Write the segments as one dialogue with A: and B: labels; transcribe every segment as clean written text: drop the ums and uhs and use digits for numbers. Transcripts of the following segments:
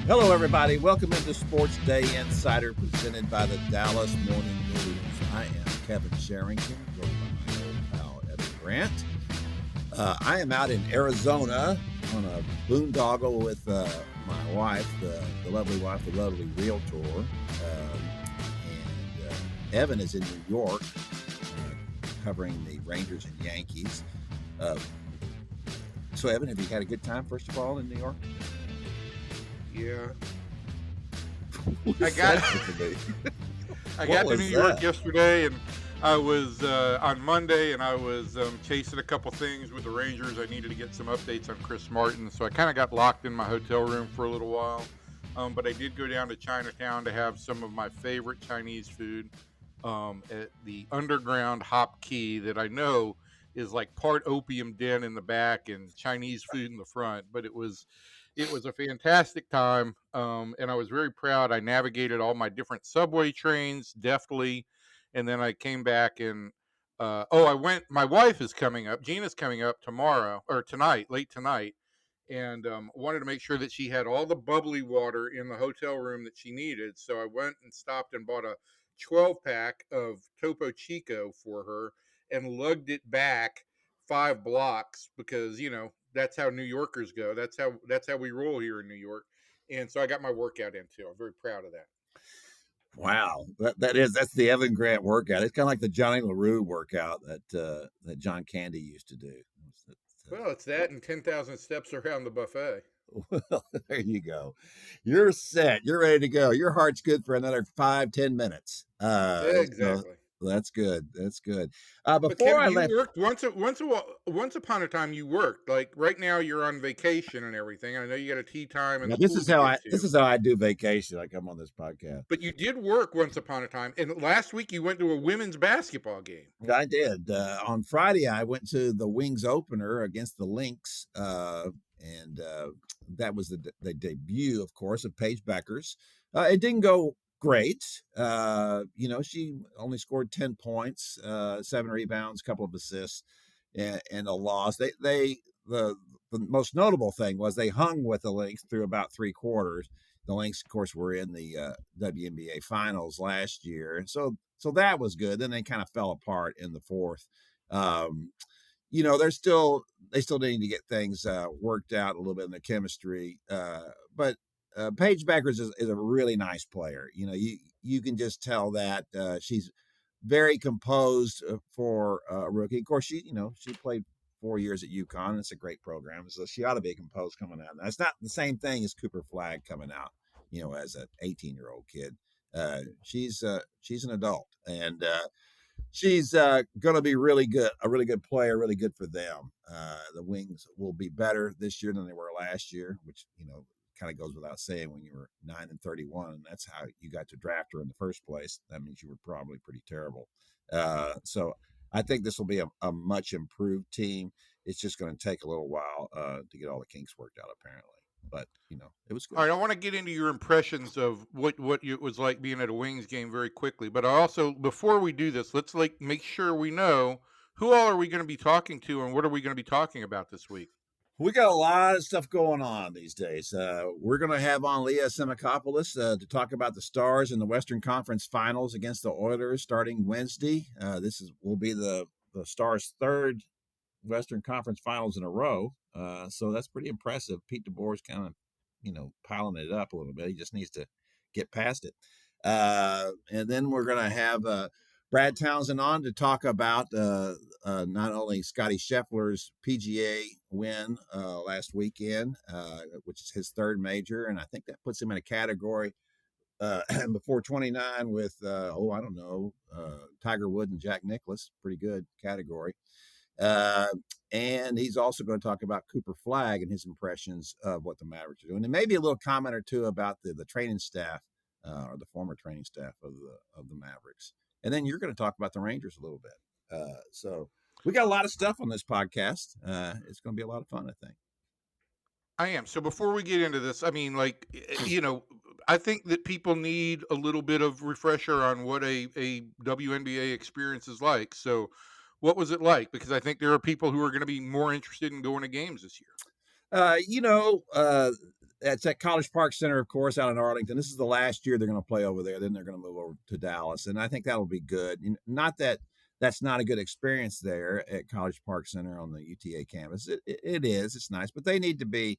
A: Hello, everybody. Welcome into Sports Day Insider presented by the Dallas Morning News. I am Kevin Sherrington, joined by my old pal Evan Grant. I am out in Arizona on a boondoggle with my wife, the lovely realtor. Evan is in New York covering the Rangers and Yankees. So, Evan, have you had a good time, first of all, in New York?
B: Yeah. I got to New York yesterday, and I was on Monday, and I was chasing a couple things with the Rangers. I needed to get some updates on Chris Martin, so I kind of got locked in my hotel room for a little while. But I did go down to Chinatown to have some of my favorite Chinese food at the underground Hop Key that I know is like part opium den in the back and Chinese food in the front. But it was a fantastic time, and I was very proud. I navigated all my different subway trains deftly, and then I came back and I went. My wife is coming up. Gina's coming up tomorrow or tonight, late tonight, and wanted to make sure that she had all the bubbly water in the hotel room that she needed. So I went and stopped and bought a 12-pack of Topo Chico for her and lugged it back 5 blocks because that's how New Yorkers go. That's how we roll here in New York. And so I got my workout in too. I'm very proud of that.
A: Wow, that's the Evan Grant workout. It's kind of like the Johnny LaRue workout that John Candy used to do.
B: Well, it's that and 10,000 steps around the buffet.
A: Well, there you go. You're set. You're ready to go. Your heart's good for another 5-10 minutes.
B: Exactly.
A: So that's good. That's good.
B: But Kevin, you worked once upon a time. You worked like right now. You're on vacation and everything. I know you got a tea time and
A: now,
B: school
A: this is how I do vacation. I come on this podcast.
B: But you did work once upon a time, and last week you went to a women's basketball game.
A: I did. On Friday, I went to the Wings opener against the Lynx, and that was the debut, of course, of Paige Bueckers. It didn't go great. She only scored 10 points, 7 rebounds, a couple of assists, and a loss. The most notable thing was they hung with the Lynx through about 3 quarters. The Lynx, of course, were in the WNBA finals last year. And so that was good. Then they kind of fell apart in the fourth. They still need to get things worked out a little bit in the chemistry. But Paige Bueckers is a really nice player. You can just tell that she's very composed for a rookie. Of course, she played 4 years at UConn. And it's a great program, so she ought to be composed coming out. Now, it's not the same thing as Cooper Flagg coming out, as an 18-year-old kid. She's an adult, and she's going to be really good, a really good player, really good for them. The Wings will be better this year than they were last year, which kind of goes without saying when you were 9-31, and that's how you got to draft her in the first place. That means you were probably pretty terrible. So I think this will be a much improved team. It's just going to take a little while to get all the kinks worked out, apparently. But it was good.
B: All right, I want to get into your impressions of what it was like being at a Wings game very quickly. But also, before we do this, let's make sure we know who all are we going to be talking to and what are we going to be talking about this week.
A: We got a lot of stuff going on these days. We're going to have on Leah Assimakopoulos to talk about the Stars in the Western Conference Finals against the Oilers starting Wednesday. This will be the Stars' third Western Conference Finals in a row. So that's pretty impressive. Pete DeBoer's kind of, piling it up a little bit. He just needs to get past it. And then we're going to have Brad Townsend on to talk about not only Scottie Scheffler's PGA win last weekend, which is his third major, and I think that puts him in a category before 29 with, Tiger Woods and Jack Nicklaus. Pretty good category. And he's also going to talk about Cooper Flagg and his impressions of what the Mavericks are doing, and maybe a little comment or two about the training staff or the former training staff of the Mavericks. And then you're going to talk about the Rangers a little bit. So we got a lot of stuff on this podcast. It's going to be a lot of fun, I think.
B: I am. So before we get into this, I mean, I think that people need a little bit of refresher on what a WNBA experience is like. So what was it like? Because I think there are people who are going to be more interested in going to games this year.
A: It's at College Park Center, of course, out in Arlington. This is the last year they're going to play over there. Then they're going to move over to Dallas, and I think that'll be good. Not that that's not a good experience there at College Park Center on the UTA campus. It is. It's nice, but they need to be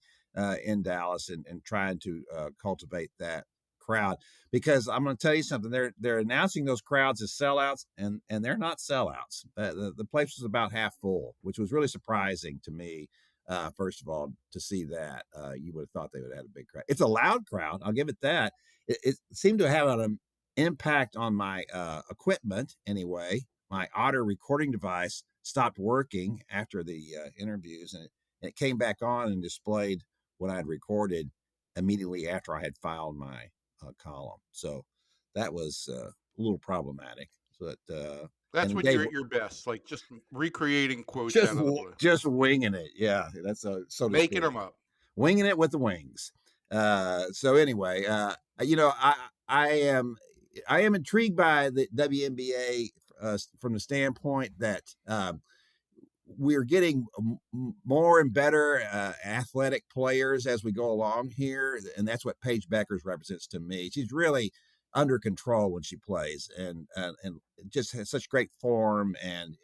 A: in Dallas and trying to cultivate that crowd, because I'm going to tell you something. They're announcing those crowds as sellouts, and they're not sellouts. The place was about half full, which was really surprising to me. First of all, to see that, you would have thought they would have had a big crowd. It's a loud crowd, I'll give it that. It seemed to have an impact on my equipment anyway. My Otter recording device stopped working after the interviews, and it came back on and displayed what I had recorded immediately after I had filed my column. So that was a little problematic. But
B: that's when you're at your best, like just recreating quotes out of the blue.
A: Just winging it. Yeah, that's so
B: making them up.
A: Winging it with the wings. So anyway, I am intrigued by the WNBA from the standpoint that we're getting more and better athletic players as we go along here, and that's what Paige Bueckers represents to me. She's really under control when she plays, and just has such great form, and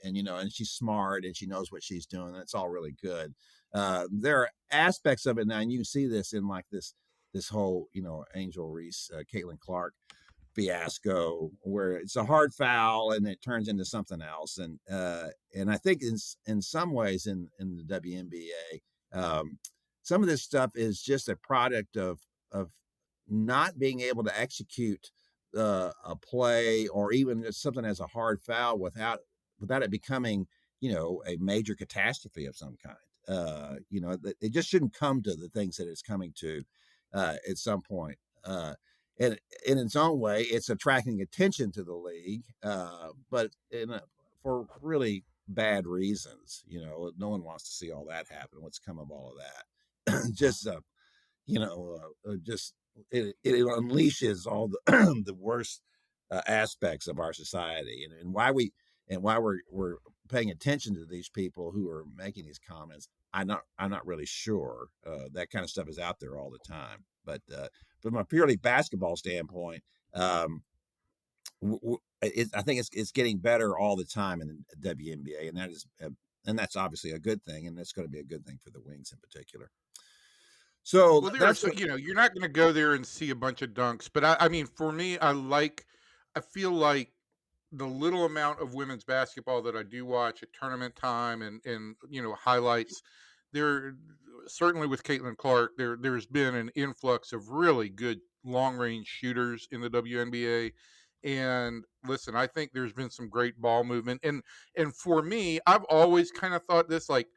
A: she's smart, and she knows what she's doing. It's all really good. There are aspects of it now, and you can see this in like this whole Angel Reese, Caitlin Clark fiasco, where it's a hard foul and it turns into something else, and I think in some ways in the WNBA, some of this stuff is just a product of not being able to execute a play, or even just something as a hard foul without it becoming a major catastrophe of some kind. It just shouldn't come to the things that it's coming to at some point. And in its own way, it's attracting attention to the league, but for really bad reasons. No one wants to see all that happen. What's come of all of that? Just it unleashes all the the worst aspects of our society, and why we're paying attention to these people who are making these comments. I'm not really sure. That kind of stuff is out there all the time, but from a purely basketball standpoint, I think it's getting better all the time in the WNBA, and that's obviously a good thing, and that's going to be a good thing for the Wings in particular. So
B: you're not going to go there and see a bunch of dunks, but I mean, for me, I feel like the little amount of women's basketball that I do watch at tournament time and highlights, there certainly with Caitlin Clark, there's been an influx of really good long range shooters in the WNBA. And listen, I think there's been some great ball movement, and for me, I've always kind of thought this, like,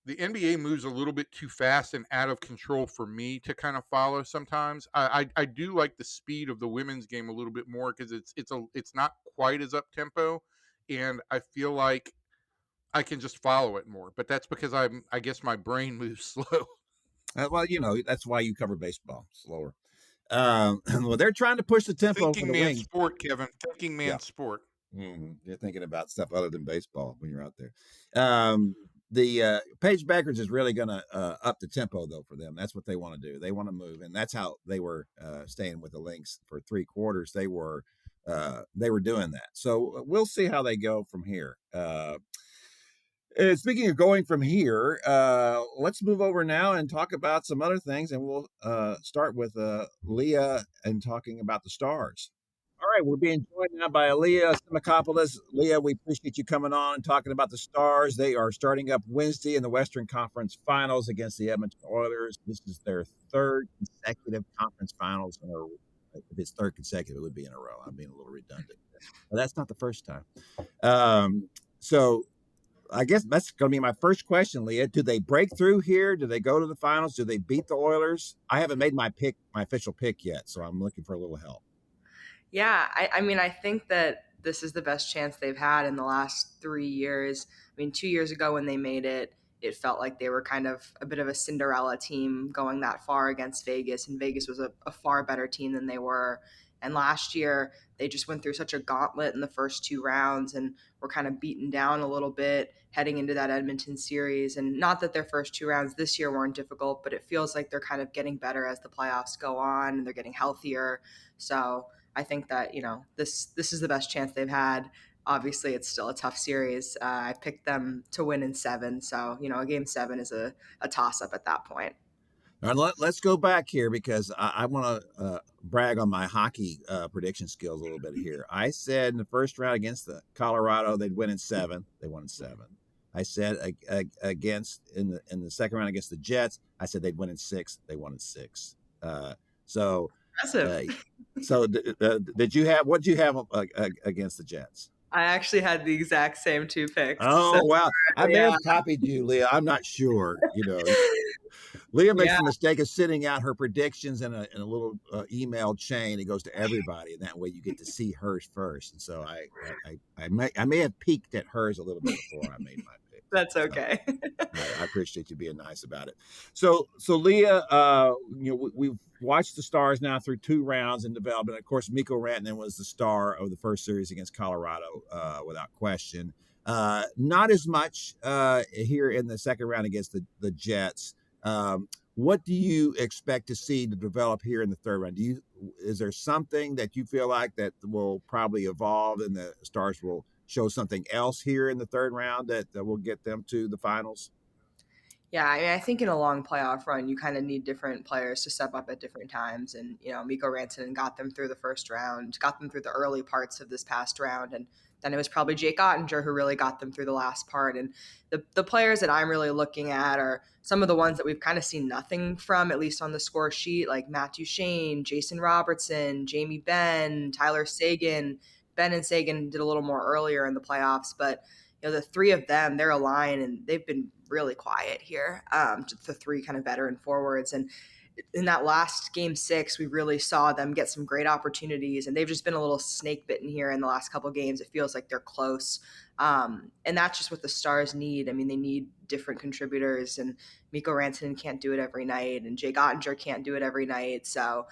B: the NBA moves a little bit too fast and out of control for me to kind of follow sometimes. I do like the speed of the women's game a little bit more, because it's not quite as up tempo, and I feel like I can just follow it more. But that's because I guess my brain moves slow.
A: Well, that's why you cover baseball slower. Well, they're trying to push the tempo for the Wings.
B: Sport, Kevin. Thinking man sport.
A: Mm-hmm. You're thinking about stuff other than baseball when you're out there. The Paige Bueckers is really going to up the tempo, though, for them. That's what they want to do. They want to move, and that's how they were staying with the Lynx for 3 quarters. They were doing that. So we'll see how they go from here. Speaking of going from here, let's move over now and talk about some other things, and we'll start with Leah and talking about the Stars. All right, we're being joined now by Leah Assimakopoulos. Leah, we appreciate you coming on and talking about the Stars. They are starting up Wednesday in the Western Conference Finals against the Edmonton Oilers. This is their 3rd consecutive conference finals in a row. If it's 3rd consecutive, it would be in a row. I'm being a little redundant, but that's not the first time. So I guess that's going to be my first question, Leah. Do they break through here? Do they go to the finals? Do they beat the Oilers? I haven't made my official pick yet, so I'm looking for a little help.
C: Yeah, I mean, I think that this is the best chance they've had in the last 3 years. I mean, 2 years ago when they made it, it felt like they were kind of a bit of a Cinderella team going that far against Vegas, and Vegas was a far better team than they were. And last year, they just went through such a gauntlet in the first 2 rounds and were kind of beaten down a little bit heading into that Edmonton series. And not that their first 2 rounds this year weren't difficult, but it feels like they're kind of getting better as the playoffs go on and they're getting healthier. So I think that, this is the best chance they've had. Obviously, it's still a tough series. I picked them to win in 7. So, a game 7 is a toss-up at that point.
A: All right, let's go back here because I want to brag on my hockey prediction skills a little bit here. I said in the first round against the Colorado, they'd win in 7. They won in 7. I said against in the second round against the Jets, I said they'd win in 6. They won in 6. So
C: impressive.
A: Did you have what did you have against the Jets?
C: I actually had the exact same 2 picks.
A: Oh, so, wow. I may have copied you, Leah. I'm not sure. Leah makes the mistake of sending out her predictions in a little email chain. It goes to everybody, and that way you get to see hers first. And so I may have peeked at hers a little bit before I made my pick.
C: That's okay.
A: I appreciate you being nice about it. So Leah, we've watched the Stars now through 2 rounds in development. Of course, Mikko Rantanen was the star of the first series against Colorado, without question. Not as much here in the second round against the Jets. What do you expect to see to develop here in the third round? Is there something that you feel like that will probably evolve and the Stars will show something else here in the third round that will get them to the finals?
C: Yeah, I think in a long playoff run, you kind of need different players to step up at different times. And, Mikko Rantanen got them through the first round, got them through the early parts of this past round. And then it was probably Jake Ottinger who really got them through the last part. And the players that I'm really looking at are some of the ones that we've kind of seen nothing from, at least on the score sheet, like Matt Duchene, Jason Robertson, Jamie Benn, Tyler Seguin. Ben and Seguin did a little more earlier in the playoffs, but the 3 of them, they're aligned and they've been really quiet here. The 3 kind of veteran forwards. And in that last game 6, we really saw them get some great opportunities, and they've just been a little snake bitten here in the last couple of games. It feels like they're close. And that's just what the Stars need. I mean, they need different contributors, and Mikko Rantanen can't do it every night, and Jake Ottinger can't do it every night. So,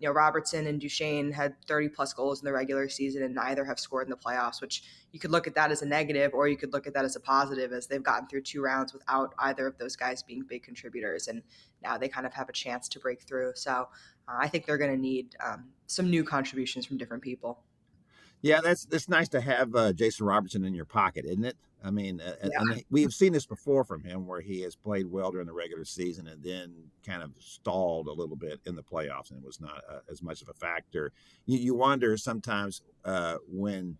C: Robertson and Duchene had 30-plus goals in the regular season, and neither have scored in the playoffs, which you could look at that as a negative, or you could look at that as a positive, as they've gotten through 2 rounds without either of those guys being big contributors, and now they kind of have a chance to break through. So I think they're going to need some new contributions from different people.
A: Yeah, it's nice to have Jason Robertson in your pocket, isn't it? I mean, and we've seen this before from him, where he has played well during the regular season and then kind of stalled a little bit in the playoffs, and it was not as much of a factor. You wonder sometimes when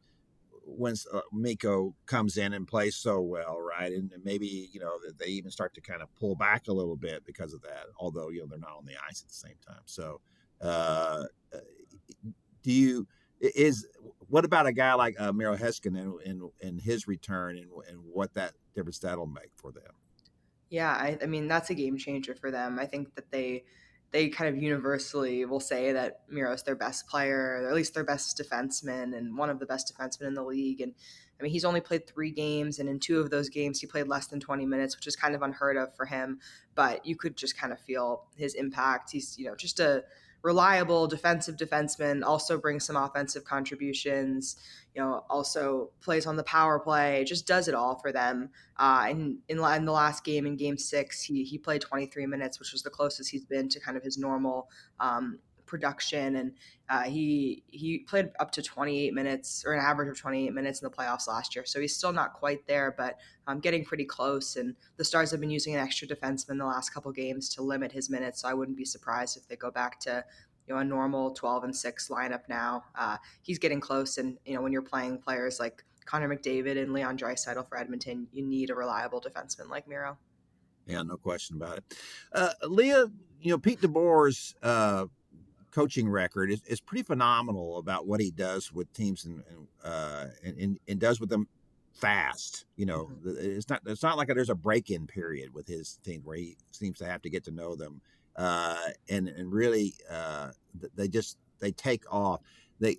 A: Mikko comes in and plays so well, right? And maybe, they even start to kind of pull back a little bit because of that, although, they're not on the ice at the same time. So what about a guy like Miro Heiskanen and his return and what that difference that'll make for them?
C: Yeah, I mean, that's a game changer for them. I think that they kind of universally will say that Miro's their best player, or at least their best defenseman, and one of the best defensemen in the league. And I mean, he's only played 3 games, and in 2 of those games, he played less than 20 minutes, which is kind of unheard of for him. But you could just kind of feel his impact. He's, just a reliable defensive defenseman, also brings some offensive contributions, also plays on the power play, just does it all for them. And in the last game, in game 6, he played 23 minutes, which was the closest he's been to kind of his normal production. And he played up to 28 minutes, or an average of 28 minutes in the playoffs last year. So he's still not quite there, but getting pretty close. And the Stars have been using an extra defenseman the last couple games to limit his minutes. So I wouldn't be surprised if they go back to a normal 12-6 lineup now. He's getting close. And, when you're playing players like Connor McDavid and Leon Draisaitl for Edmonton, you need a reliable defenseman like Miro.
A: Yeah, no question about it. Leah, Pete DeBoer's coaching record is pretty phenomenal about what he does with teams and does with them fast. It's not like there's a break-in period with his team where he seems to have to get to know them, and really they take off. They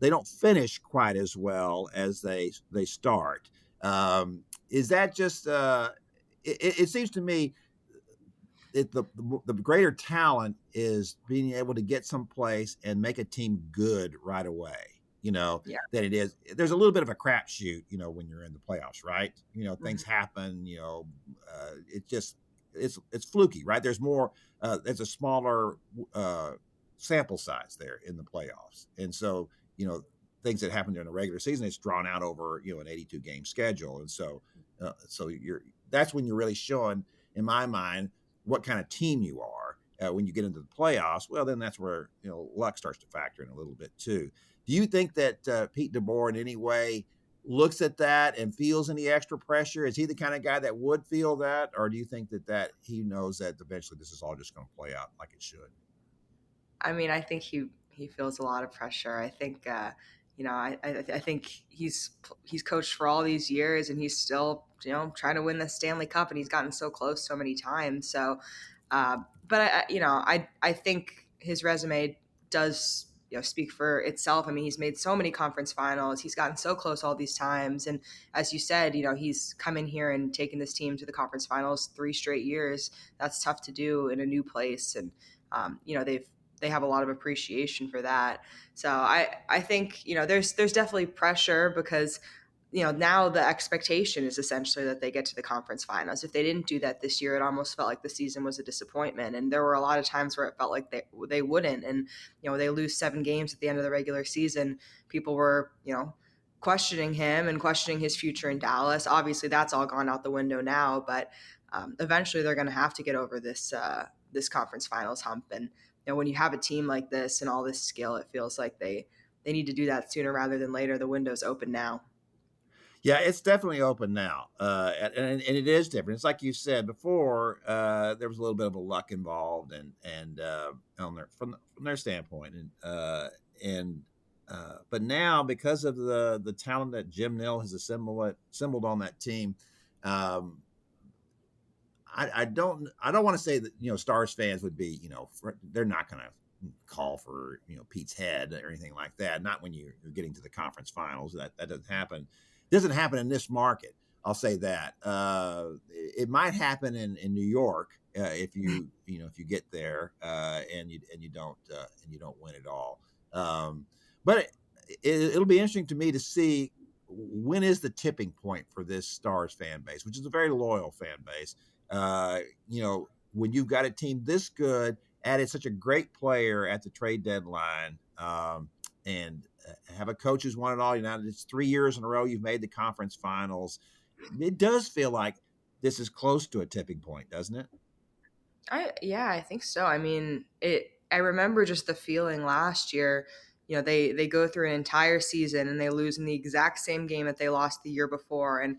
A: don't finish quite as well as they start. Is that just it seems to me the greater talent is being able to get someplace and make a team good right away.
C: Yeah.
A: That it is. There's a little bit of a crapshoot, when you're in the playoffs, right? Things happen. It just it's fluky, right? There's more. There's a smaller sample size there in the playoffs, and so things that happen during the regular season, it's drawn out over an 82 game schedule, and so that's when you're really showing, in my mind, what kind of team you are. When you get into the playoffs, well, then that's where luck starts to factor in a little bit too. Do you think that Pete DeBoer in any way looks at that and feels any extra pressure? Is he the kind of guy that would feel that, or do you think that he knows that eventually this is all just going to play out like it should?
C: I mean, I think he feels a lot of pressure. I think I think he's coached for all these years, and he's still trying to win the Stanley Cup, and he's gotten so close so many times. So, but I think his resume does speak for itself. I mean, he's made so many conference finals, he's gotten so close all these times, and as you said, he's come in here and taken this team to the conference finals 3 straight years. That's tough to do in a new place, and they have a lot of appreciation for that. So I think there's definitely pressure because now the expectation is essentially that they get to the conference finals. If they didn't do that this year, it almost felt like the season was a disappointment. And there were a lot of times where it felt like they wouldn't. And they lose 7 games at the end of the regular season. People were questioning him and questioning his future in Dallas. Obviously, that's all gone out the window now. But eventually, they're going to have to get over this conference finals hump. And when you have a team like this and all this skill, it feels like they need to do that sooner rather than later. The window's open now.
A: Yeah, it's definitely open now, and it is different. It's like you said before. There was a little bit of a luck involved, and from their standpoint, but now because of the talent that Jim Nill has assembled on that team, I don't want to say that Stars fans would be they're not going to call for Pete's head or anything like that. Not when you're getting to the conference finals. That doesn't happen. Doesn't happen in this market. I'll say that. It might happen in New York if you get there and you don't win it all. But it'll be interesting to me to see when is the tipping point for this Stars fan base, which is a very loyal fan base. When you've got a team this good, added such a great player at the trade deadline, and have a coach who's won it all. It's 3 years in a row you've made the conference finals. It does feel like this is close to a tipping point, doesn't it?
C: I think so. I mean, I remember just the feeling last year. They go through an entire season and they lose in the exact same game that they lost the year before, and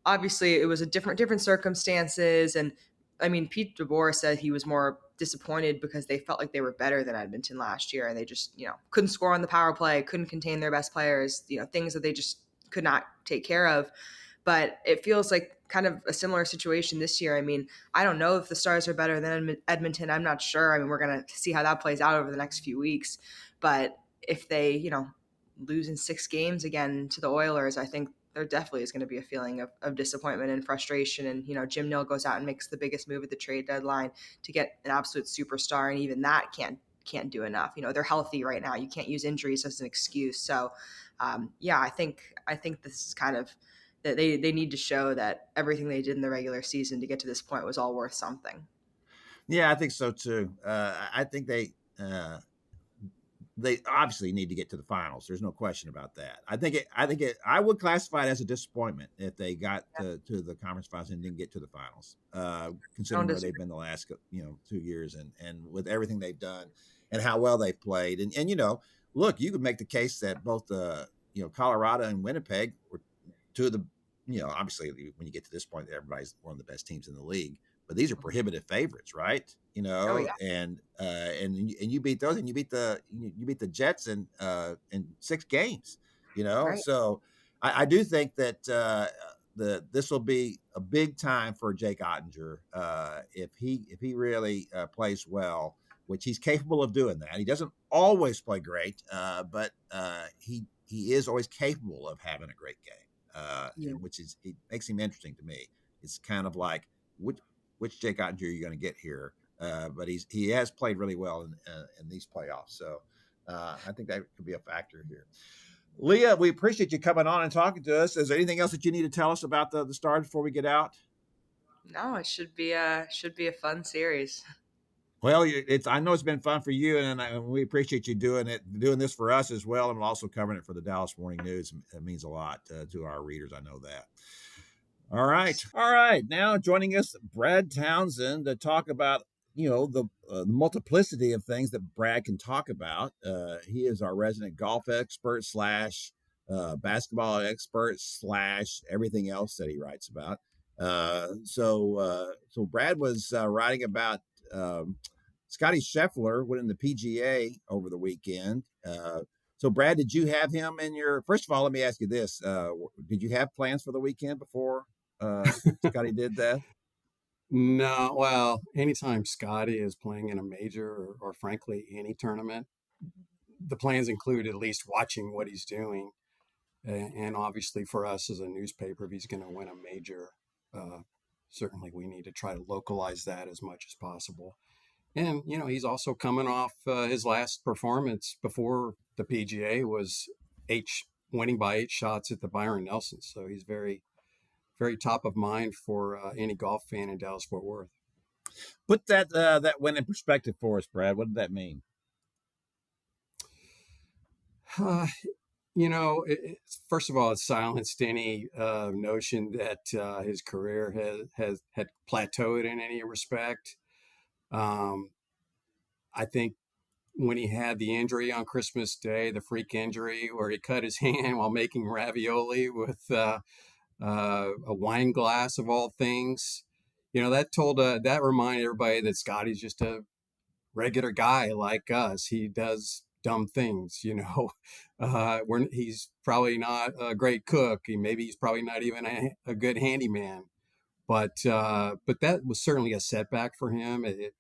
C: obviously it was a different circumstances. And I mean, Pete DeBoer said he was more disappointed because they felt like they were better than Edmonton last year, and they just couldn't score on the power play, couldn't contain their best players, things that they just could not take care of. But it feels like kind of a similar situation this year. I mean, I don't know if the Stars are better than Edmonton. I'm not sure. I mean, we're going to see how that plays out over the next few weeks. But if they, lose in 6 games again to the Oilers, I think there definitely is going to be a feeling of disappointment and frustration. And, Jim Nill goes out and makes the biggest move at the trade deadline to get an absolute superstar. And even that can't do enough. They're healthy right now. You can't use injuries as an excuse. So, I think this is kind of that they need to show that everything they did in the regular season to get to this point was all worth something.
A: Yeah, I think so too. I think they obviously need to get to the finals. There's no question about that. I would classify it as a disappointment if they got to the conference finals and didn't get to the finals, considering where they've been the last 2 years and with everything they've done and how well they've played. And look, you could make the case that both Colorado and Winnipeg were two of the obviously when you get to this point, everybody's one of the best teams in the league. But these are prohibitive favorites, right? And you beat those, and you beat the Jets in 6 games.
C: Right.
A: So I do think that this will be a big time for Jake Ottinger if he really plays well, which he's capable of doing that. He doesn't always play great, but he is always capable of having a great game, which it makes him interesting to me. It's kind of like which Jake Ottinger are you going to get here? But he has played really well in these playoffs, so I think that could be a factor here. Leah, we appreciate you coming on and talking to us. Is there anything else that you need to tell us about the Stars before we get out?
C: No, it should be a fun series.
A: Well, I know it's been fun for you, and we appreciate you doing this for us as well, and also covering it for the Dallas Morning News. It means a lot to our readers. I know that. All right. Now joining us, Brad Townsend, to talk about the multiplicity of things that Brad can talk about. He is our resident golf expert slash basketball expert slash everything else that he writes about. So Brad was writing about Scottie Scheffler winning the PGA over the weekend. So, Brad, did you have him in your? First of all, let me ask you this: did you have plans for the weekend before Scottie did that?
D: No. Well, anytime Scottie is playing in a major or frankly any tournament, the plans include at least watching what he's doing, and obviously for us as a newspaper, if he's going to win a major, certainly we need to try to localize that as much as possible. And he's also coming off his last performance before the PGA was winning by 8 shots at the Byron Nelson, so he's very, very top of mind for any golf fan in Dallas-Fort Worth.
A: Put that win in perspective for us, Brad. What did that mean?
D: First of all, it silenced any notion that his career had plateaued in any respect. I think when he had the injury on Christmas Day, the freak injury where he cut his hand while making ravioli with a wine glass of all things, that reminded everybody that Scottie's just a regular guy like us. He does dumb things, he's probably not a great cook. He's probably not even a good handyman, but that was certainly a setback for him. It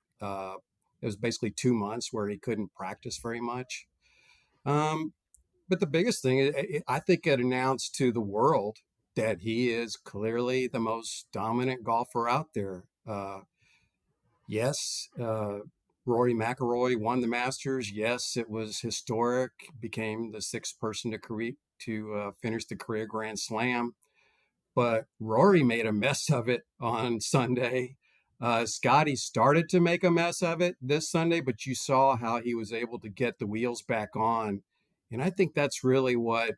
D: was basically 2 months where he couldn't practice very much. But the biggest thing, I think it announced to the world that he is clearly the most dominant golfer out there. Yes, Rory McIlroy won the Masters. Yes, it was historic. Became the 6th person to finish the career Grand Slam. But Rory made a mess of it on Sunday. Scottie started to make a mess of it this Sunday, but you saw how he was able to get the wheels back on. And I think that's really what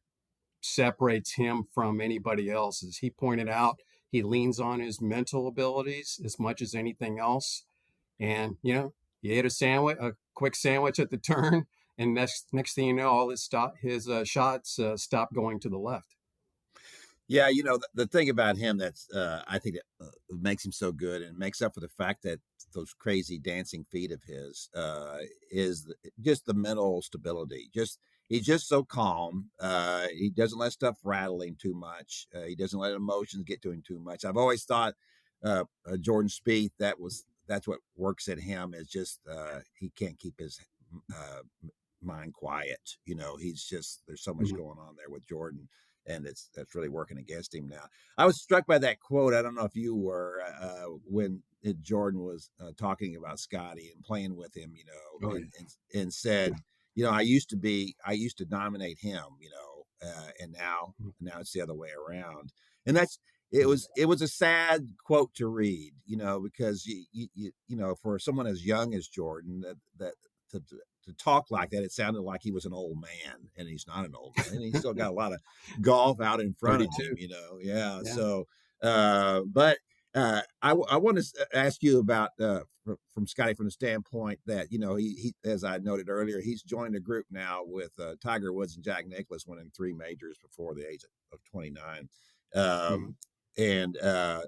D: separates him from anybody else. As he pointed out, he leans on his mental abilities as much as anything else. And, he ate a quick sandwich at the turn, and next thing you know, all his shots stopped going to the left.
A: Yeah, the thing about him that's I think that makes him so good and makes up for the fact that those crazy dancing feet of his is just the mental stability. He's just so calm. He doesn't let stuff rattle him too much. He doesn't let emotions get to him too much. I've always thought Jordan Spieth, that's what works at him, is just he can't keep his mind quiet. He's just, there's so much going on there with Jordan, and that's really working against him now. I was struck by that quote. I don't know if you were when Jordan was talking about Scottie and playing with him, and said, I used to dominate him, and now it's the other way around. And it was a sad quote to read, because for someone as young as Jordan, that to talk like that, it sounded like he was an old man, and he's not an old man. He's still got a lot of golf out in front 32. Of him, Yeah. So, but I want to ask you about from Scottie, from the standpoint that he, as I noted earlier, he's joined a group now with Tiger Woods and Jack Nicklaus, winning 3 majors before the age of 29. And I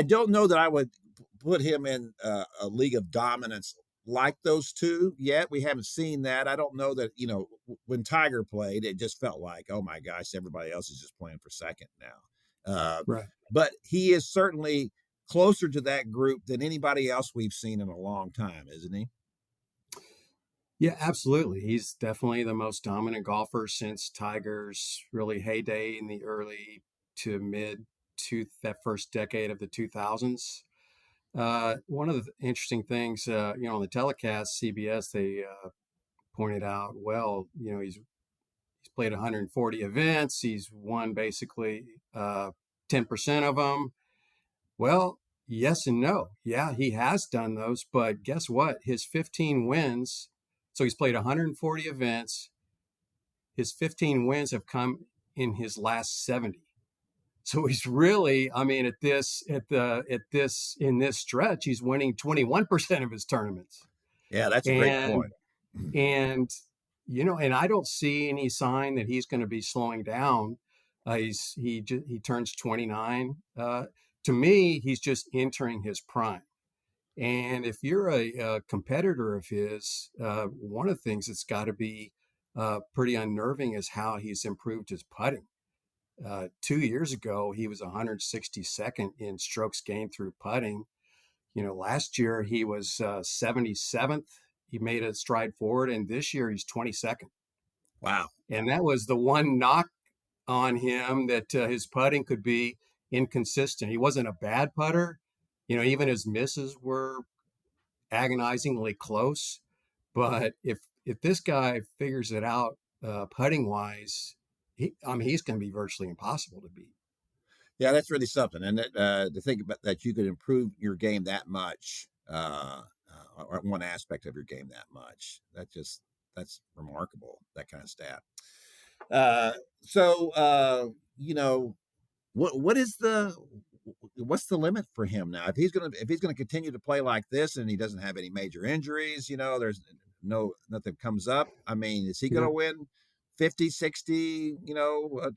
A: don't know that I would put him in a league of dominance like those two yet. We haven't seen that. I don't know that, when Tiger played, it just felt like, oh my gosh, everybody else is just playing for second now.
D: Right.
A: But he is certainly closer to that group than anybody else we've seen in a long time, isn't he?
D: Yeah, absolutely. He's definitely the most dominant golfer since Tiger's really heyday in the early to mid to that first decade of the 2000s. One of the interesting things, on the telecast, CBS, they pointed out, well, he's played 140 events. He's won basically 10% of them. Well, yes and no. Yeah, he has done those, but guess what? His 15 wins. So he's played 140 events. His 15 wins have come in his last 70. So he's really, in this stretch, he's winning 21% of his tournaments.
A: Yeah, that's a great point.
D: And and I don't see any sign that he's going to be slowing down. He turns 29. To me, he's just entering his prime. And if you're a competitor of his, one of the things that's got to be pretty unnerving is how he's improved his putting. 2 years ago, he was 162nd in strokes gained through putting. Last year he was 77th. He made a stride forward, and this year he's 22nd.
A: Wow.
D: And that was the one knock on him, that his putting could be inconsistent. He wasn't a bad putter. Even his misses were agonizingly close. But if this guy figures it out putting wise, he's going to be virtually impossible to beat.
A: Yeah, that's really something. And to think about that, you could improve your game that much, or one aspect of your game that much. That's remarkable, that kind of stat. What's the limit for him now? If he's gonna continue to play like this and he doesn't have any major injuries, there's nothing comes up. Is he gonna win 50, 60,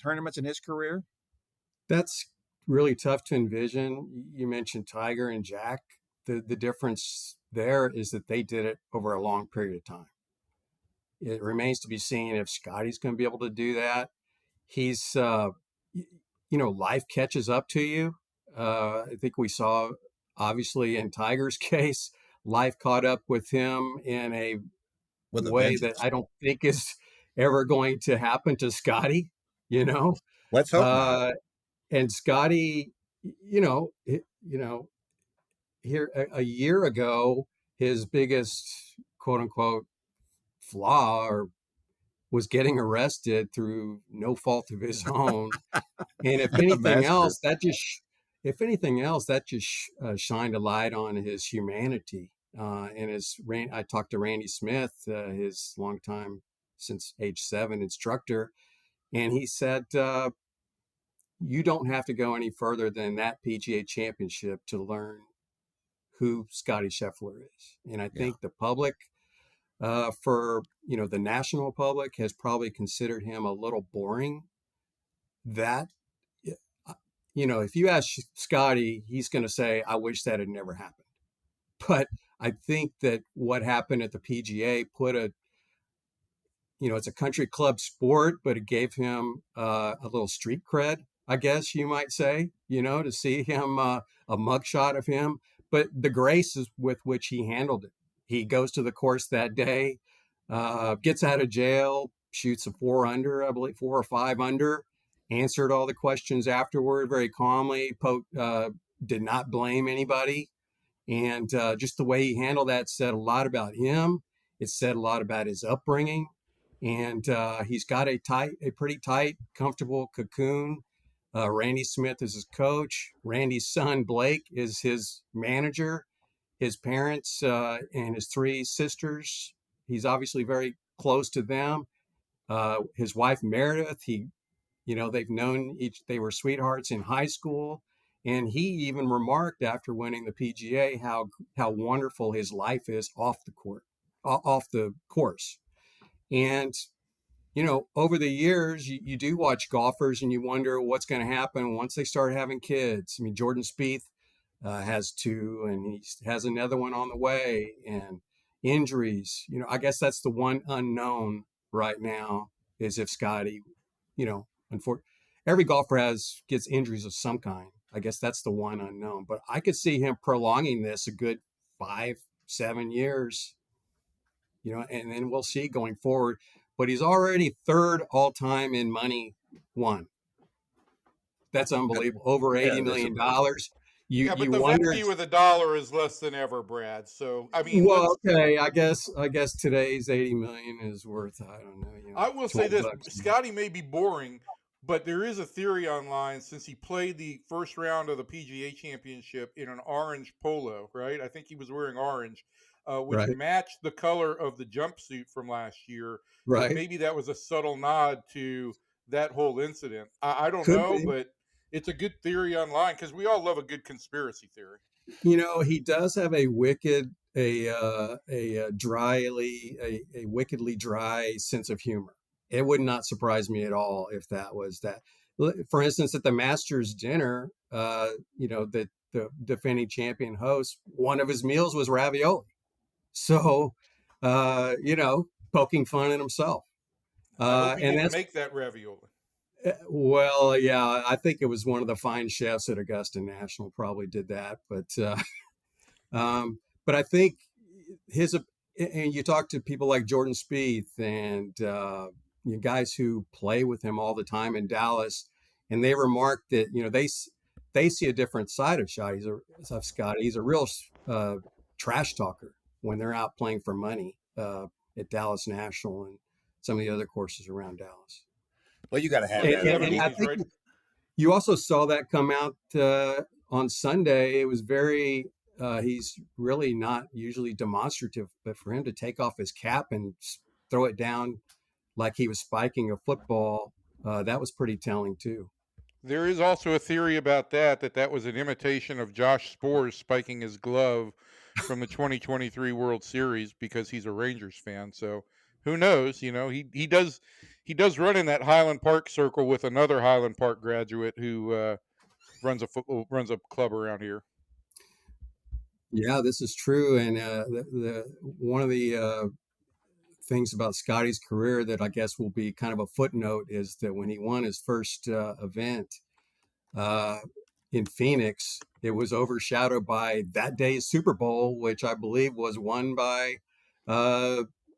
A: tournaments in his career?
D: That's really tough to envision. You mentioned Tiger and Jack. The difference there is that they did it over a long period of time. It remains to be seen if Scottie's going to be able to do that. He's, life catches up to you. I think we saw, obviously, in Tiger's case, life caught up with him in a way that I don't think is ever going to happen to Scottie.
A: Let's hope not.
D: And Scottie, here a year ago, his biggest quote unquote flaw was getting arrested through no fault of his own. And if anything else, that just shined a light on his humanity. And I talked to Randy Smith, his longtime, since age 7 instructor, and he said, you don't have to go any further than that PGA Championship to learn who Scottie Scheffler is. And I think the public, for the national public, has probably considered him a little boring. That, if you ask Scottie, he's going to say, I wish that had never happened. But I think that what happened at the PGA put it's a country club sport, but it gave him a little street cred, I guess you might say, to see him, a mugshot of him. But the grace is with which he handled it. He goes to the course that day, gets out of jail, shoots a 4 under, I believe 4 or 5 under, answered all the questions afterward very calmly, did not blame anybody. And just the way he handled that said a lot about him. It said a lot about his upbringing. And he's got a pretty tight, comfortable cocoon. Randy Smith is his coach. Randy's son, Blake, is his manager. His parents and his 3 sisters, he's obviously very close to them. His wife, Meredith, they've known they were sweethearts in high school. And he even remarked after winning the PGA how wonderful his life is off the course. And over the years, you do watch golfers and you wonder what's going to happen once they start having kids. Jordan Spieth has 2, and he has another one on the way, and injuries. I guess that's the one unknown right now, is if Scottie, every golfer gets injuries of some kind. I guess that's the one unknown. But I could see him prolonging this a good 5-7 years, and then we'll see going forward. But he's already 3rd all time in money won. That's unbelievable. Over $80 million.
B: Yeah, but
D: you
B: the
D: wonder.
B: value of the dollar is less than ever, Brad. So I mean,
D: Well,
B: let's.
D: okay, I guess today's 80 million is worth, I don't know,
B: I will say this:
D: $12.
B: Scotty may be boring, but there is a theory online since he played the first round of the PGA Championship in an orange polo, right? I think he was wearing orange, which
D: Right,
B: matched the color of the jumpsuit from last year. That
D: right.
B: maybe that was a subtle nod to that whole incident. I don't
D: Could
B: know,
D: be.
B: but it's a good theory online because we all love a good conspiracy theory.
D: He does have a wickedly dry sense of humor. It would not surprise me at all if that was that. For instance, at the Masters dinner, the defending champion host, one of his meals was ravioli. So, poking fun at himself.
B: I hope he
D: And
B: didn't
D: that's
B: make that ravioli.
D: Well, yeah, I think it was one of the fine chefs at Augusta National probably did that, but I think his and you talk to people like Jordan Spieth and guys who play with him all the time in Dallas, and they remark that they see a different side of Scotty. He's a real trash talker when they're out playing for money at Dallas National and some of the other courses around Dallas.
A: Well, you got to have
B: Well,
A: that.
B: yeah,
D: And,
B: but
D: and I
B: he's
D: think
B: right.
D: you also saw that come out on Sunday. It was he's really not usually demonstrative, but for him to take off his cap and throw it down like he was spiking a football, that was pretty telling too.
B: There is also a theory about that was an imitation of Josh Spores spiking his glove from the 2023 World Series because he's a Rangers fan. So who knows? He does run in that Highland Park circle with another Highland Park graduate who runs a club around here.
D: Yeah, this is true. And the one of the things about Scotty's career that I guess will be kind of a footnote is that when he won his first event uh, in Phoenix, it was overshadowed by that day's Super Bowl, which I believe was won by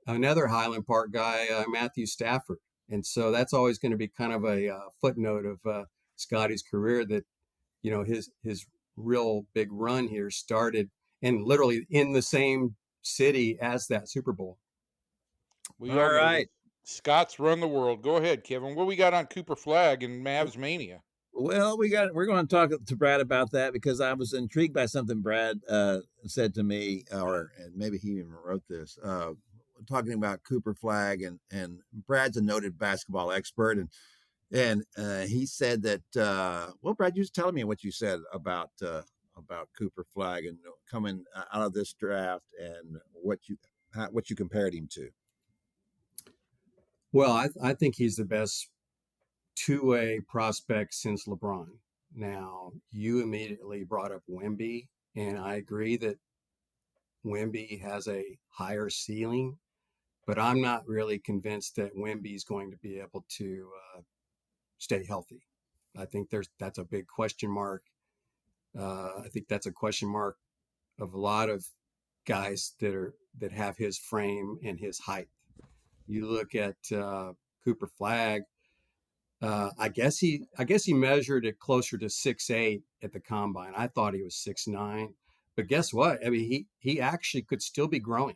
D: another Highland Park guy, Matthew Stafford. And so that's always going to be kind of a footnote of Scotty's career that his real big run here started and literally in the same city as that Super Bowl.
B: We
A: All
B: all know
A: right.
B: that Scots run the world. Go ahead, Kevin. What we got on Cooper Flagg and Mavs Mania?
A: Well, we're going to talk to Brad about that because I was intrigued by something Brad said to me, and maybe he even wrote this, talking about Cooper Flagg, and Brad's a noted basketball expert, and he said that well, Brad, you was telling me what you said about Cooper Flagg and coming out of this draft and what you compared him to.
D: Well, I think he's the best two-way prospect since LeBron. Now, you immediately brought up Wemby, and I agree that Wemby has a higher ceiling, but I'm not really convinced that Wemby is going to be able to stay healthy. I think that's a big question mark. I think that's a question mark of a lot of guys that have his frame and his height. You look at Cooper Flagg. I guess he measured it closer to 6'8" at the combine. I thought he was 6'9", but guess what? I mean, he actually could still be growing.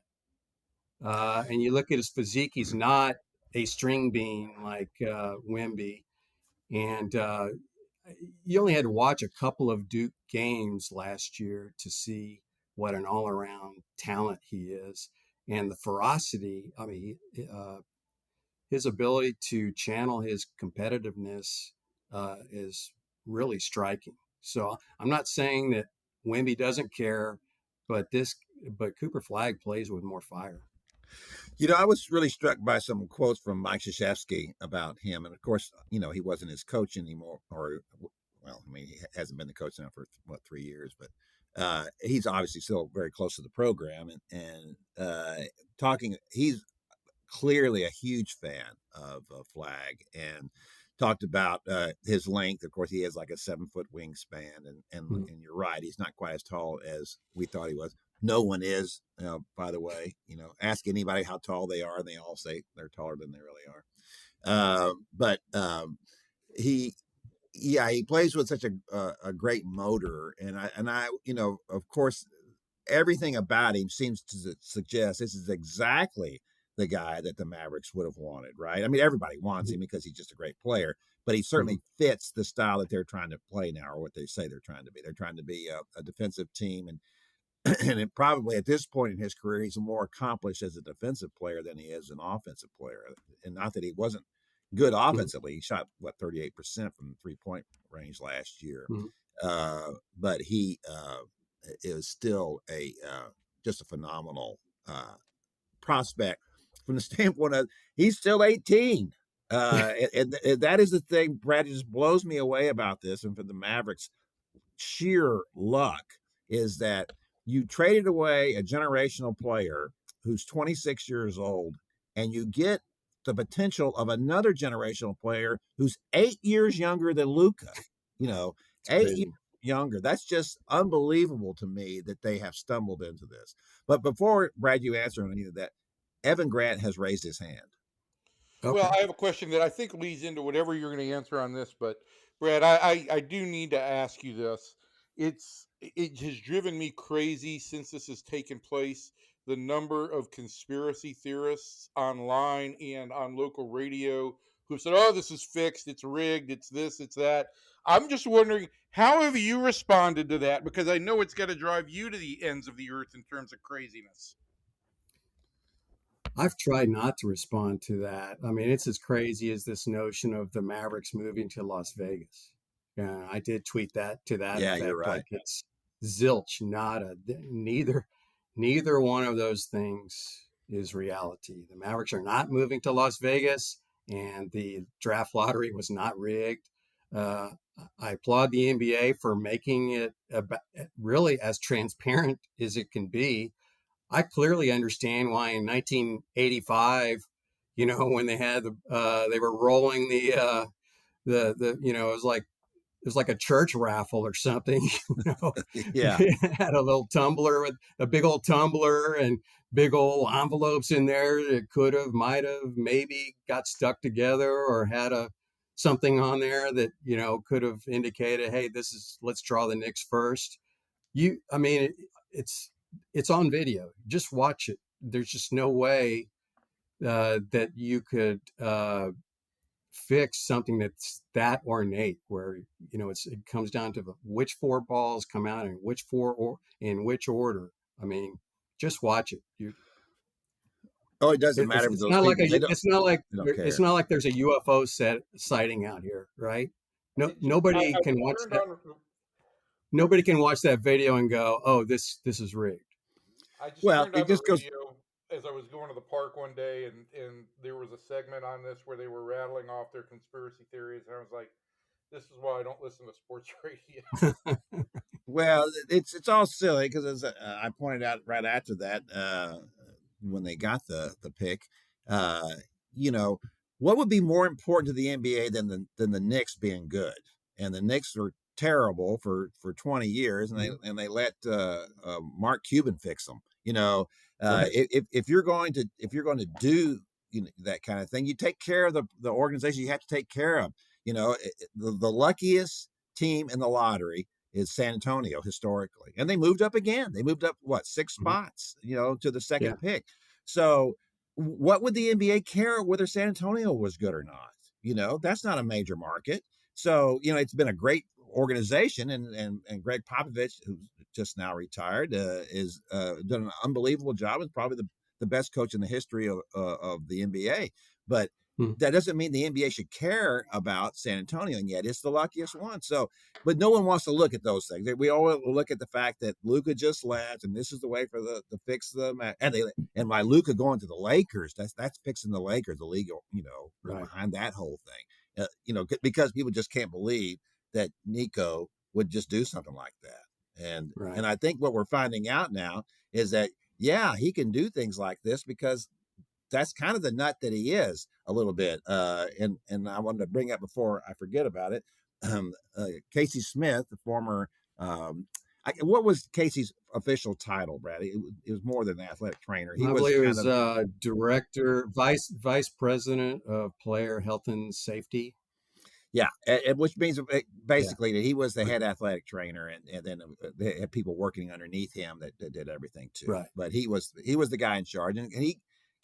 D: And you look at his physique; he's not a string bean like Wemby. And you only had to watch a couple of Duke games last year to see what an all-around talent he is, and the ferocity. I mean, his ability to channel his competitiveness is really striking. So I'm not saying that Wemby doesn't care, but Cooper Flagg plays with more fire.
A: I was really struck by some quotes from Mike Krzyzewski about him. And of course, he wasn't his coach anymore, he hasn't been the coach now for 3 years, but he's obviously still very close to the program and he's clearly a huge fan of Flagg and talked about his length. Of course, he has like a 7-foot wingspan, and you're right, he's not quite as tall as we thought he was. No one is, by the way. Ask anybody how tall they are, and they all say they're taller than they really are. But he Yeah, he plays with such a great motor, and I of course, everything about him seems to suggest this is exactly the guy that the Mavericks would have wanted, right? I mean, everybody wants him because he's just a great player, but he certainly fits the style that they're trying to play now, or what they say they're trying to be. They're trying to be a defensive team, and and it probably at this point in his career, he's more accomplished as a defensive player than he is an offensive player. And not that he wasn't good offensively. He shot 38% from the 3-point range last year, but he is still just a phenomenal prospect from the standpoint of he's still 18. And that is the thing, Brad, just blows me away about this. And for the Mavericks, sheer luck is that you traded away a generational player who's 26 years old, and you get the potential of another generational player who's 8 years younger than Luka. 8 years younger. That's just unbelievable to me that they have stumbled into this. But before, Brad, you answer on any of that, Evan Grant has raised his hand.
B: Okay. Well, I have a question that I think leads into whatever you're going to answer on this, but Brad, I do need to ask you this. It has driven me crazy since this has taken place. The number of conspiracy theorists online and on local radio who said, "Oh, this is fixed. It's rigged. It's this. It's that." I'm just wondering, how have you responded to that? Because I know it's got to drive you to the ends of the earth in terms of craziness.
D: I've tried not to respond to that. I mean, it's as crazy as this notion of the Mavericks moving to Las Vegas. Yeah, I did tweet that to that effect.
A: You're right.
D: Like, it's zilch, nada. Neither one of those things is reality. The Mavericks are not moving to Las Vegas, and the draft lottery was not rigged. I applaud the NBA for making it really as transparent as it can be. I clearly understand why in 1985, when they had they were rolling the it was like a church raffle or something.
A: Yeah.
D: Had a little tumbler with a big old tumbler and big old envelopes in there that might have, maybe got stuck together, or had something on there that, could have indicated, hey, let's draw the Knicks first. It's on video. Just watch it. There's just no way that you could fix something that's that ornate, where it comes down to which 4 balls come out and which 4 or in which order. I mean, just watch it.
A: It doesn't matter.
D: It's not like there's a UFO sighting out here, right? Nobody can watch that. Nobody can watch that video and go, "Oh, this is rigged."
B: I just turned on the radio as I was going to the park one day, and there was a segment on this where they were rattling off their conspiracy theories, and I was like, "This is why I don't listen to sports radio."
A: Well, it's all silly because, as I pointed out right after that, when they got the pick, what would be more important to the NBA than the Knicks being good? And the Knicks are terrible for 20 years, and they let Mark Cuban fix them. Right. If you're going to do that kind of thing, you take care of the organization you have to take care of. The luckiest team in the lottery is San Antonio historically, and they moved up again. They moved up 6 spots, to the second pick. So what would the NBA care whether San Antonio was good or not? That's not a major market. So, it's been a great organization, and Greg Popovich, who's just now retired, is done an unbelievable job. Is probably the best coach in the history of the NBA. But that doesn't mean the NBA should care about San Antonio, and yet it's the luckiest one. So, but no one wants to look at those things. We always look at the fact that Luka just left, and this is the way for to fix the match. And by Luka going to the Lakers, that's fixing the Lakers, the league, right behind that whole thing. Because people just can't believe that Nico would just do something like that. And I think what we're finding out now is that, he can do things like this because that's kind of the nut that he is a little bit. And I wanted to bring up before I forget about it, Casey Smith, the former, what was Casey's official title, Brad? It was more than an athletic trainer.
D: I believe it was director, vice president of player health and safety.
A: Yeah, and which means basically that he was the head athletic trainer, and then they had people working underneath him that did everything too.
D: Right.
A: But he was the guy in charge, and he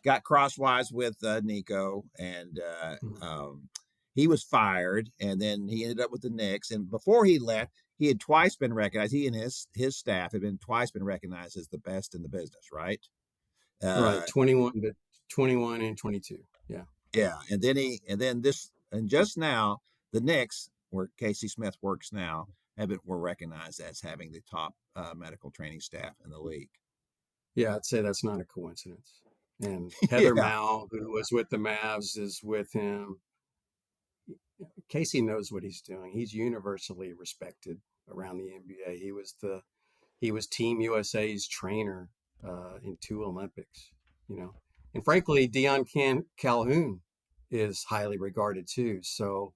A: got crosswise with Nico, and he was fired, and then he ended up with the Knicks. And before he left, he had twice been recognized. He and his staff had twice been recognized as the best in the business, right?
D: Right, 21 and 22. Yeah.
A: Yeah, and just now the Knicks, where Casey Smith works now, were recognized as having the top medical training staff in the league.
D: Yeah, I'd say that's not a coincidence. And Heather Mao, who was with the Mavs, is with him. Casey knows what he's doing. He's universally respected around the NBA. He was Team USA's trainer in 2 Olympics, And frankly, Deion Calhoun is highly regarded too. So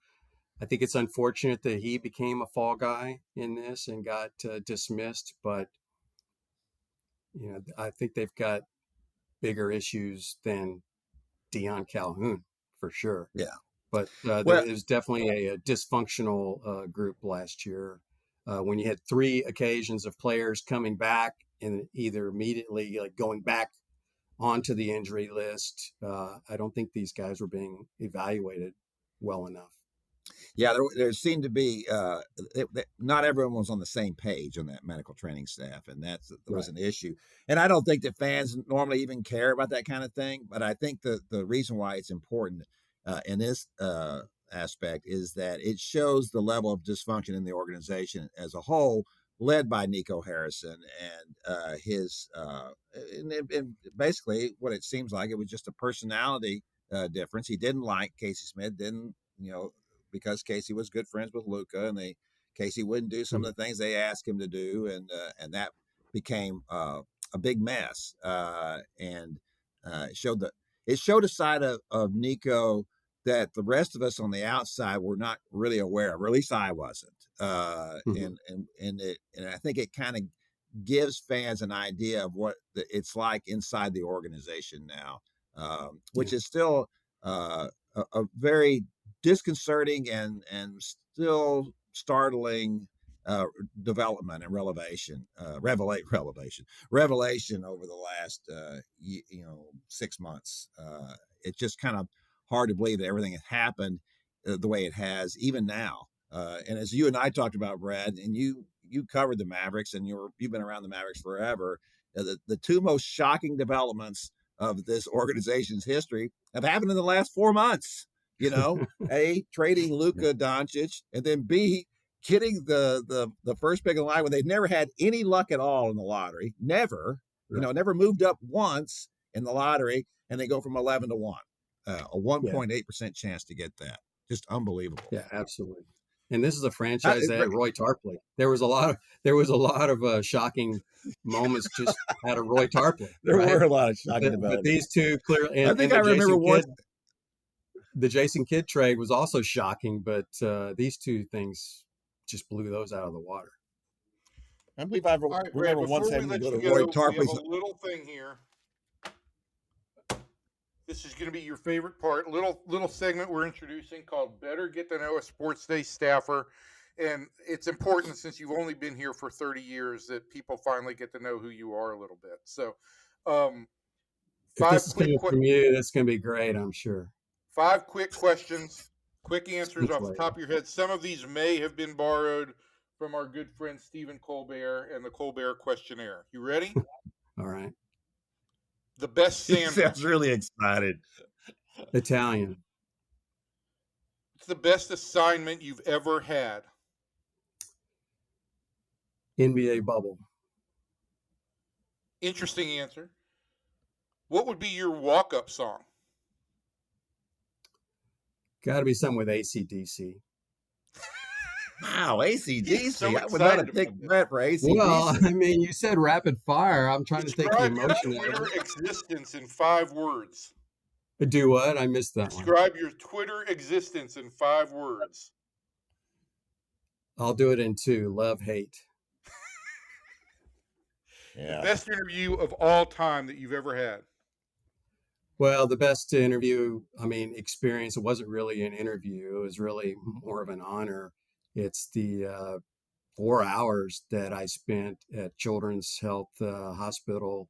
D: I think it's unfortunate that he became a fall guy in this and got dismissed. But, I think they've got bigger issues than Deion Calhoun for sure.
A: Yeah.
D: But there is definitely a dysfunctional group last year when you had 3 occasions of players coming back and either immediately going back onto the injury list. I don't think these guys were being evaluated well enough.
A: Yeah, there seemed to be not everyone was on the same page on that medical training staff, and that was an issue. And I don't think that fans normally even care about that kind of thing. But I think the reason why it's important in this aspect is that it shows the level of dysfunction in the organization as a whole, led by Nico Harrison and his and basically what it seems like it was just a personality difference. He didn't like Casey Smith, because Casey was good friends with Luka, and Casey wouldn't do some of the things they asked him to do, and that became a big mess. And it showed a side of Nico that the rest of us on the outside were not really aware of, or at least I wasn't. And I think it kind of gives fans an idea of what it's like inside the organization now, which is still a very disconcerting and still startling development and revelation over the last 6 months. It's just kind of hard to believe that everything has happened the way it has, even now. And as you and I talked about, Brad, and you covered the Mavericks, and you've been around the Mavericks forever. The 2 most shocking developments of this organization's history have happened in the last 4 months. A, trading Luka Doncic, and then B, getting the first pick in the line when they've never had any luck at all in the lottery. Never, never moved up once in the lottery, and they go from 11 to 1. A 1.8% chance to get that. Just unbelievable.
D: Yeah, absolutely. And this is a franchise that had Roy Tarpley. There was a lot of shocking moments just out of Roy Tarpley.
A: There were a lot of shocking developments.
D: But these 2 clearly.
A: I think I remember one.
D: The Jason Kidd trade was also shocking, but these 2 things just blew those out of the water.
A: I believe I remember once having to go to Roy Tarpley's.
B: We have a little thing here. This is going to be your favorite part. Little segment we're introducing called "Better Get to Know a SportsDay Staffer," and it's important since you've only been here for 30 years that people finally get to know who you are a little bit. So, 5
D: if this is coming from you, that's going to be great, I'm sure.
B: 5 quick questions, quick answers off the top of your head. Some of these may have been borrowed from our good friend Stephen Colbert and the Colbert Questionnaire. You ready?
D: All right.
B: The best sandwich.
A: He sounds really excited.
D: Italian.
B: What's the best assignment you've ever had?
D: NBA bubble.
B: Interesting answer. What would be your walk-up song?
D: Got to be something with AC/DC.
A: Wow, AC/DC.
B: So
A: I would not have picked that for AC/DC.
D: Well, I mean, you said rapid fire. I'm trying to take the emotion
B: Describe your
D: out of
B: Twitter existence in 5 words.
D: Do what? I missed that one.
B: Describe your Twitter existence in 5 words.
D: I'll do it in 2. Love, hate.
B: The best interview of all time that you've ever had.
D: Well, the best experience, it wasn't really an interview. It was really more of an honor. It's the 4 hours that I spent at Children's Health Hospital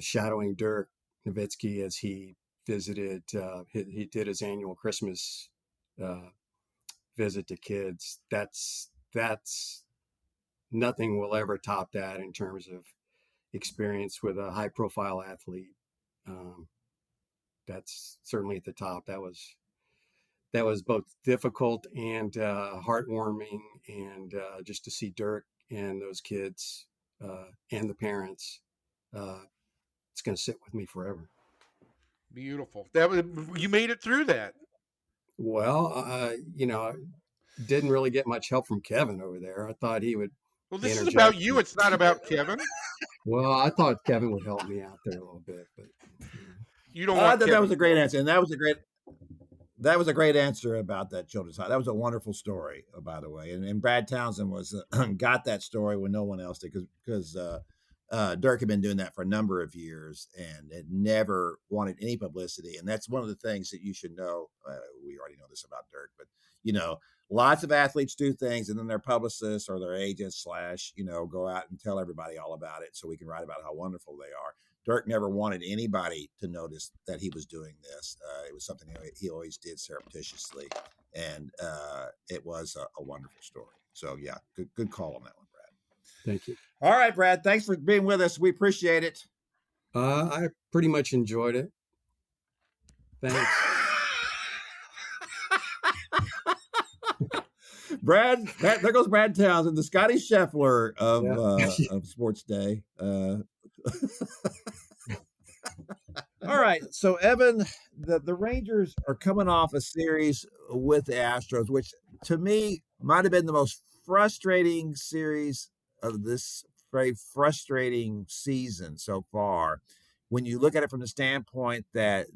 D: shadowing Dirk Nowitzki as he visited. He did his annual Christmas uh, visit to kids. That's nothing will ever top that in terms of experience with a high profile athlete. Um, that's certainly at the top. That was both difficult and heartwarming, and just to see Dirk and those kids and the parents, uh, it's going to sit with me forever.
B: Beautiful. You made it through that.
D: Well, didn't really get much help from Kevin over there. I thought he would.
B: Well, this is about you. It's not about Kevin.
D: Well, I thought Kevin would help me out there a little bit, but
B: you don't want.
A: That was a great answer, and that was a great answer about that children's hospital. That was a wonderful story, by the way. And Brad Townsend was got that story when no one else did, because Dirk had been doing that for a number of years and had never wanted any publicity. And that's one of the things that you should know. We already know this about Dirk, but lots of athletes do things, and then their publicists or their agents go out and tell everybody all about it, so we can write about how wonderful they are. Dirk never wanted anybody to notice that he was doing this. It was something he always did surreptitiously, and it was a wonderful story. So, yeah, good call on that one, Brad.
D: Thank you.
A: All right, Brad, thanks for being with us. We appreciate it.
D: I pretty much enjoyed it. Thanks.
A: Brad, there goes Brad Townsend, the Scottie Scheffler of SportsDay. All right, so Evan, the Rangers are coming off a series with the Astros, which to me might have been the most frustrating series of this very frustrating season so far. When you look at it from the standpoint that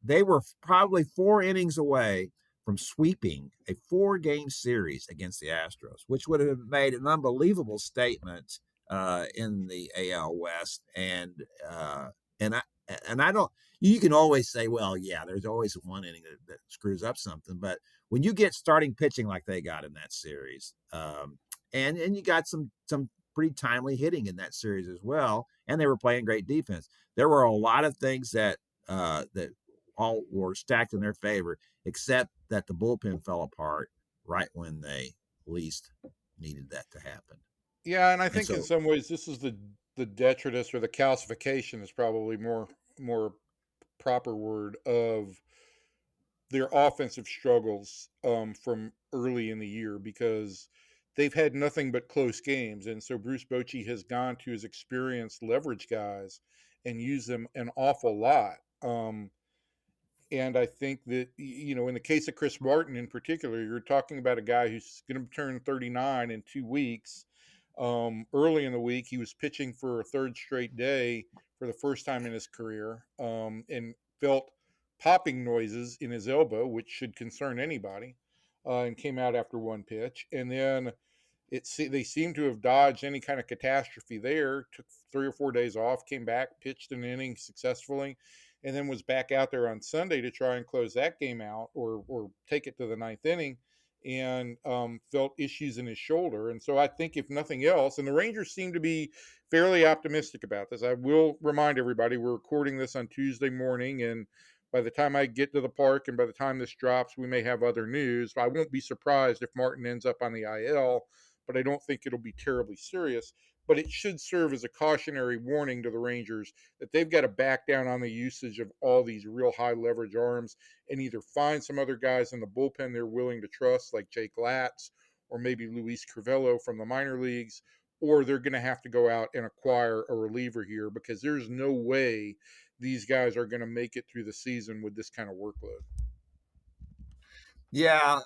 A: they were probably 4 innings away from sweeping a 4-game series against the Astros, which would have made an unbelievable statement in the AL West. And I don't. You can always say, well, yeah, there's always one inning that screws up something, but when you get starting pitching like they got in that series, and you got some pretty timely hitting in that series as well, and they were playing great defense. There were a lot of things that all were stacked in their favor, except that the bullpen fell apart right when they least needed that to happen.
B: Yeah, and I think in some ways this is the detritus, or the calcification is probably more proper word, of their offensive struggles from early in the year, because they've had nothing but close games. And so Bruce Bochy has gone to his experienced leverage guys and used them an awful lot. And I think that, in the case of Chris Martin in particular, you're talking about a guy who's going to turn 39 in 2 weeks. Early in the week, he was pitching for a third straight day for the first time in his career, and felt popping noises in his elbow, which should concern anybody, and came out after one pitch. And then they seem to have dodged any kind of catastrophe there, took 3 or 4 days off, came back, pitched an inning successfully, and then was back out there on Sunday to try and close that game out, or take it to the 9th inning, and felt issues in his shoulder. And so I think, if nothing else, and the Rangers seem to be fairly optimistic about this. I will remind everybody, we're recording this on Tuesday morning, and by the time I get to the park and by the time this drops, we may have other news. I won't be surprised if Martin ends up on the IL, but I don't think it'll be terribly serious. But it should serve as a cautionary warning to the Rangers that they've got to back down on the usage of all these real high leverage arms, and either find some other guys in the bullpen they're willing to trust, like Jake Latz or maybe Luis Crivello from the minor leagues, or they're going to have to go out and acquire a reliever here, because there's no way these guys are going to make it through the season with this kind of workload.
A: Yeah,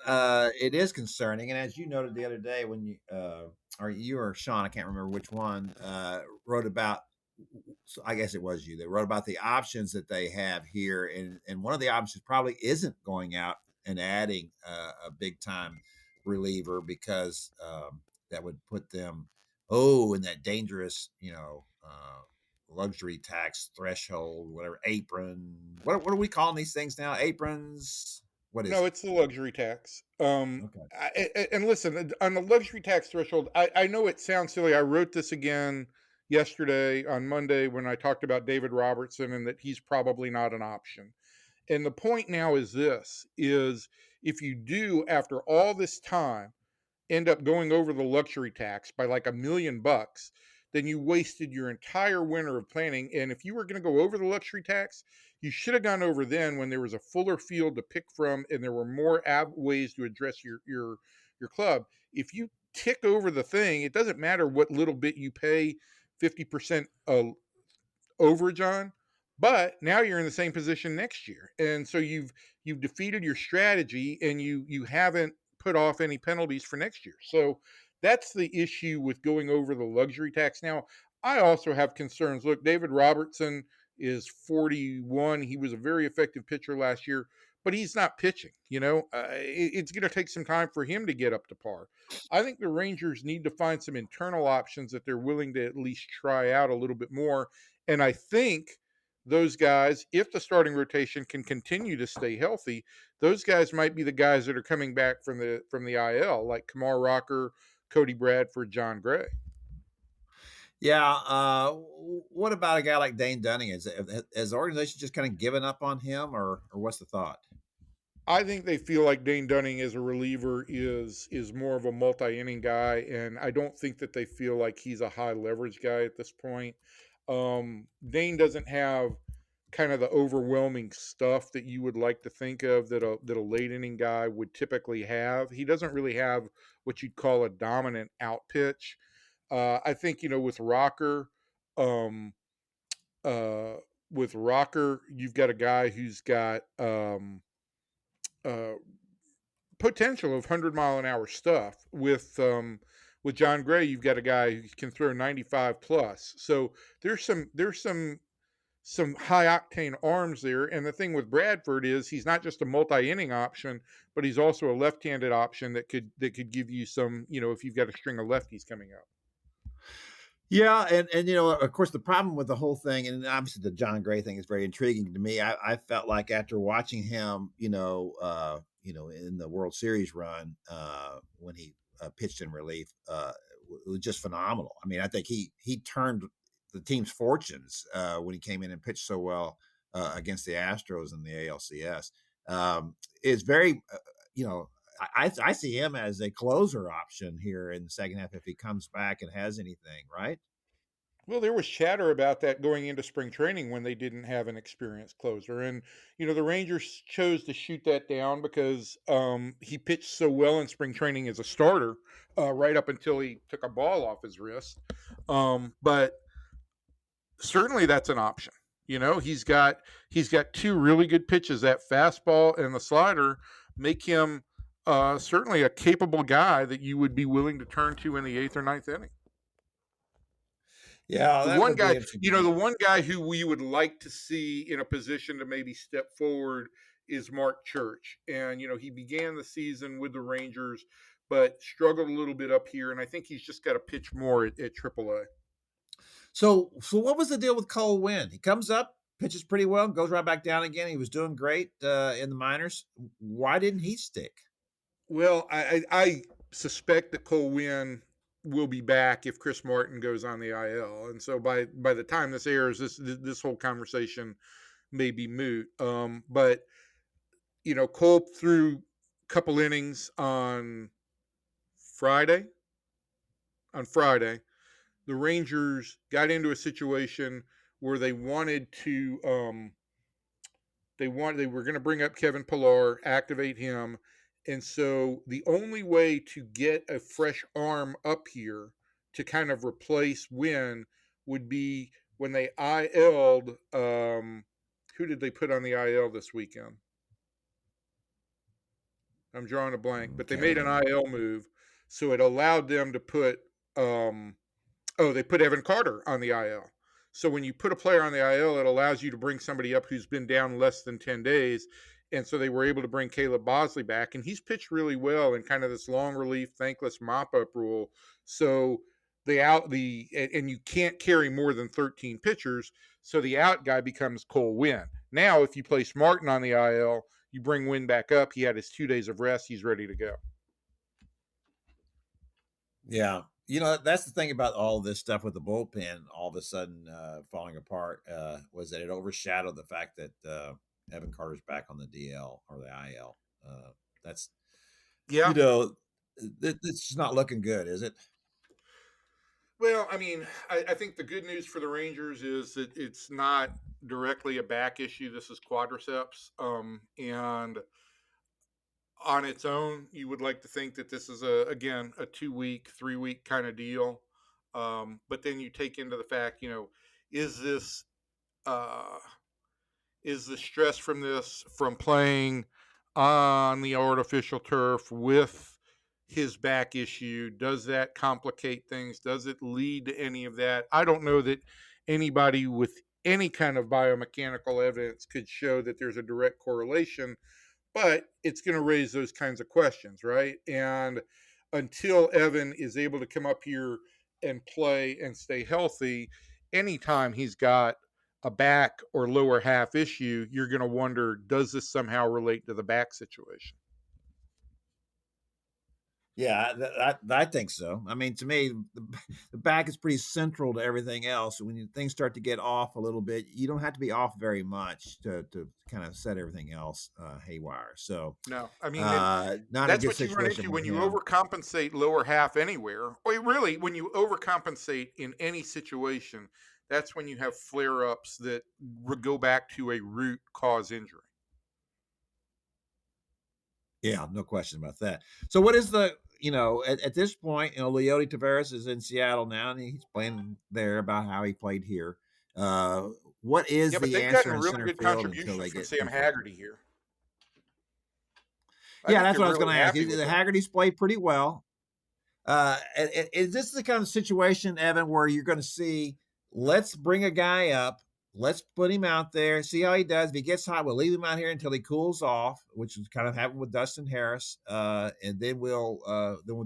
A: it is concerning. And as you noted the other day, when you or Sean, I can't remember which one, wrote about, so I guess it was you, that wrote about the options that they have here. And one of the options probably isn't going out and adding a big time reliever, because that would put them, in that dangerous, luxury tax threshold, whatever, apron. What are we calling these things now? Aprons? What is
B: No,
A: it?
B: it's the luxury tax.
A: Okay.
B: And listen, on the luxury tax threshold, I know it sounds silly. I wrote this again yesterday on Monday when I talked about David Robertson and that he's probably not an option. And the point now is this, is if you do, after all this time, end up going over the luxury tax by like $1 million, then you wasted your entire winter of planning. And if you were going to go over the luxury tax, you should have gone over then when there was a fuller field to pick from and there were more ways to address your club. If you tick over the thing, it doesn't matter what little bit you pay 50% overage on, but now you're in the same position next year, and so you've defeated your strategy, and you haven't put off any penalties for next year. So that's the issue with going over the luxury tax. Now, I also have concerns. Look, David Robertson is 41. He was a very effective pitcher last year, but he's not pitching. It's going to take some time for him to get up to par. I think the Rangers need to find some internal options that they're willing to at least try out a little bit more. And I think those guys, if the starting rotation can continue to stay healthy, those guys might be the guys that are coming back from the IL, like Kumar Rocker, Cody Bradford, John Gray.
A: Yeah. What about a guy like Dane Dunning? Has the organization just kind of given up on him, or what's the thought?
B: I think they feel like Dane Dunning as a reliever is more of a multi-inning guy, and I don't think that they feel like he's a high leverage guy at this point. Dane doesn't have kind of the overwhelming stuff that you would like to think of that a late inning guy would typically have. He doesn't really have what you'd call a dominant out pitch. I think with Rocker, you've got a guy who's got potential of 100-mile-an-hour stuff. With John Gray, you've got a guy who can throw 95 plus. So there's some high octane arms there. And the thing with Bradford is he's not just a multi-inning option, but he's also a left-handed option that could give you some, if you've got a string of lefties coming up.
A: Yeah, and of course, the problem with the whole thing, and obviously the John Gray thing is very intriguing to me. I felt like after watching him, in the World Series run, when he pitched in relief, it was just phenomenal. I mean, I think he turned the team's fortunes when he came in and pitched so well against the Astros in the ALCS. It's very, I see him as a closer option here in the second half if he comes back and has anything, right?
B: Well, there was chatter about that going into spring training when they didn't have an experienced closer. And, the Rangers chose to shoot that down because he pitched so well in spring training as a starter right up until he took a ball off his wrist. But certainly that's an option. He's got two really good pitches, that fastball and the slider make him certainly a capable guy that you would be willing to turn to in the 8th or 9th inning.
A: Yeah,
B: the one guy who we would like to see in a position to maybe step forward is Mark Church. And, he began the season with the Rangers, but struggled a little bit up here. And I think he's just got to pitch more at AAA.
A: So what was the deal with Cole Winn? He comes up, pitches pretty well, goes right back down again. He was doing great in the minors. Why didn't he stick?
B: Well, I suspect that Cole Winn will be back if Chris Martin goes on the IL, and so by the time this airs, this whole conversation may be moot. But Cole threw a couple innings on Friday. The Rangers got into a situation where they wanted to they were going to bring up Kevin Pillar, activate him. And so the only way to get a fresh arm up here to kind of replace Winn would be when they IL'd, who did they put on the IL this weekend? I'm drawing a blank, but they made an IL move. So it allowed them to put, they put Evan Carter on the IL. So when you put a player on the IL, it allows you to bring somebody up who's been down less than 10 days. And so they were able to bring Caleb Bosley back, and he's pitched really well in kind of this long relief, thankless mop-up rule. So and you can't carry more than 13 pitchers, so the out guy becomes Cole Winn. Now, if you place Martin on the IL, you bring Winn back up. He had his 2 days of rest. He's ready to go.
A: Yeah. That's the thing about all this stuff with the bullpen all of a sudden falling apart was that it overshadowed the fact that Evan Carter's back on the DL or the IL. That's, it's just not looking good, is it?
B: Well, I mean, I think the good news for the Rangers is that it's not directly a back issue. This is quadriceps. And on its own, you would like to think that this is a 2-week, 3-week kind of deal. But then you take into the fact, is this is the stress from this from playing on the artificial turf with his back issue, does that complicate things? Does it lead to any of that? I don't know that anybody with any kind of biomechanical evidence could show that there's a direct correlation, but it's going to raise those kinds of questions, right? And until Evan is able to come up here and play and stay healthy, anytime he's got a back or lower half issue, you're going to wonder, does this somehow relate to the back situation?
A: Yeah, I think so. I mean, to me, the back is pretty central to everything else. When things start to get off a little bit, you don't have to be off very much to kind of set everything else haywire. So
B: no, I mean,
A: not
B: that's what you run into when you overcompensate lower half anywhere, or really when you overcompensate in any situation. That's when you have flare-ups that go back to a root cause injury.
A: Yeah, no question about that. So what is at this point, Leody Taveras is in Seattle now, and he's playing there about how he played here. What is the answer in center field?
B: They've gotten really good contributions from Sam Haggerty here.
A: Yeah, that's what I was going to ask. The Haggerty's played pretty well. Is this the kind of situation, Evan, where you're going to see, let's bring a guy up, let's put him out there, see how he does. If he gets hot, we'll leave him out here until he cools off, which is kind of happened with Dustin Harris, and then we'll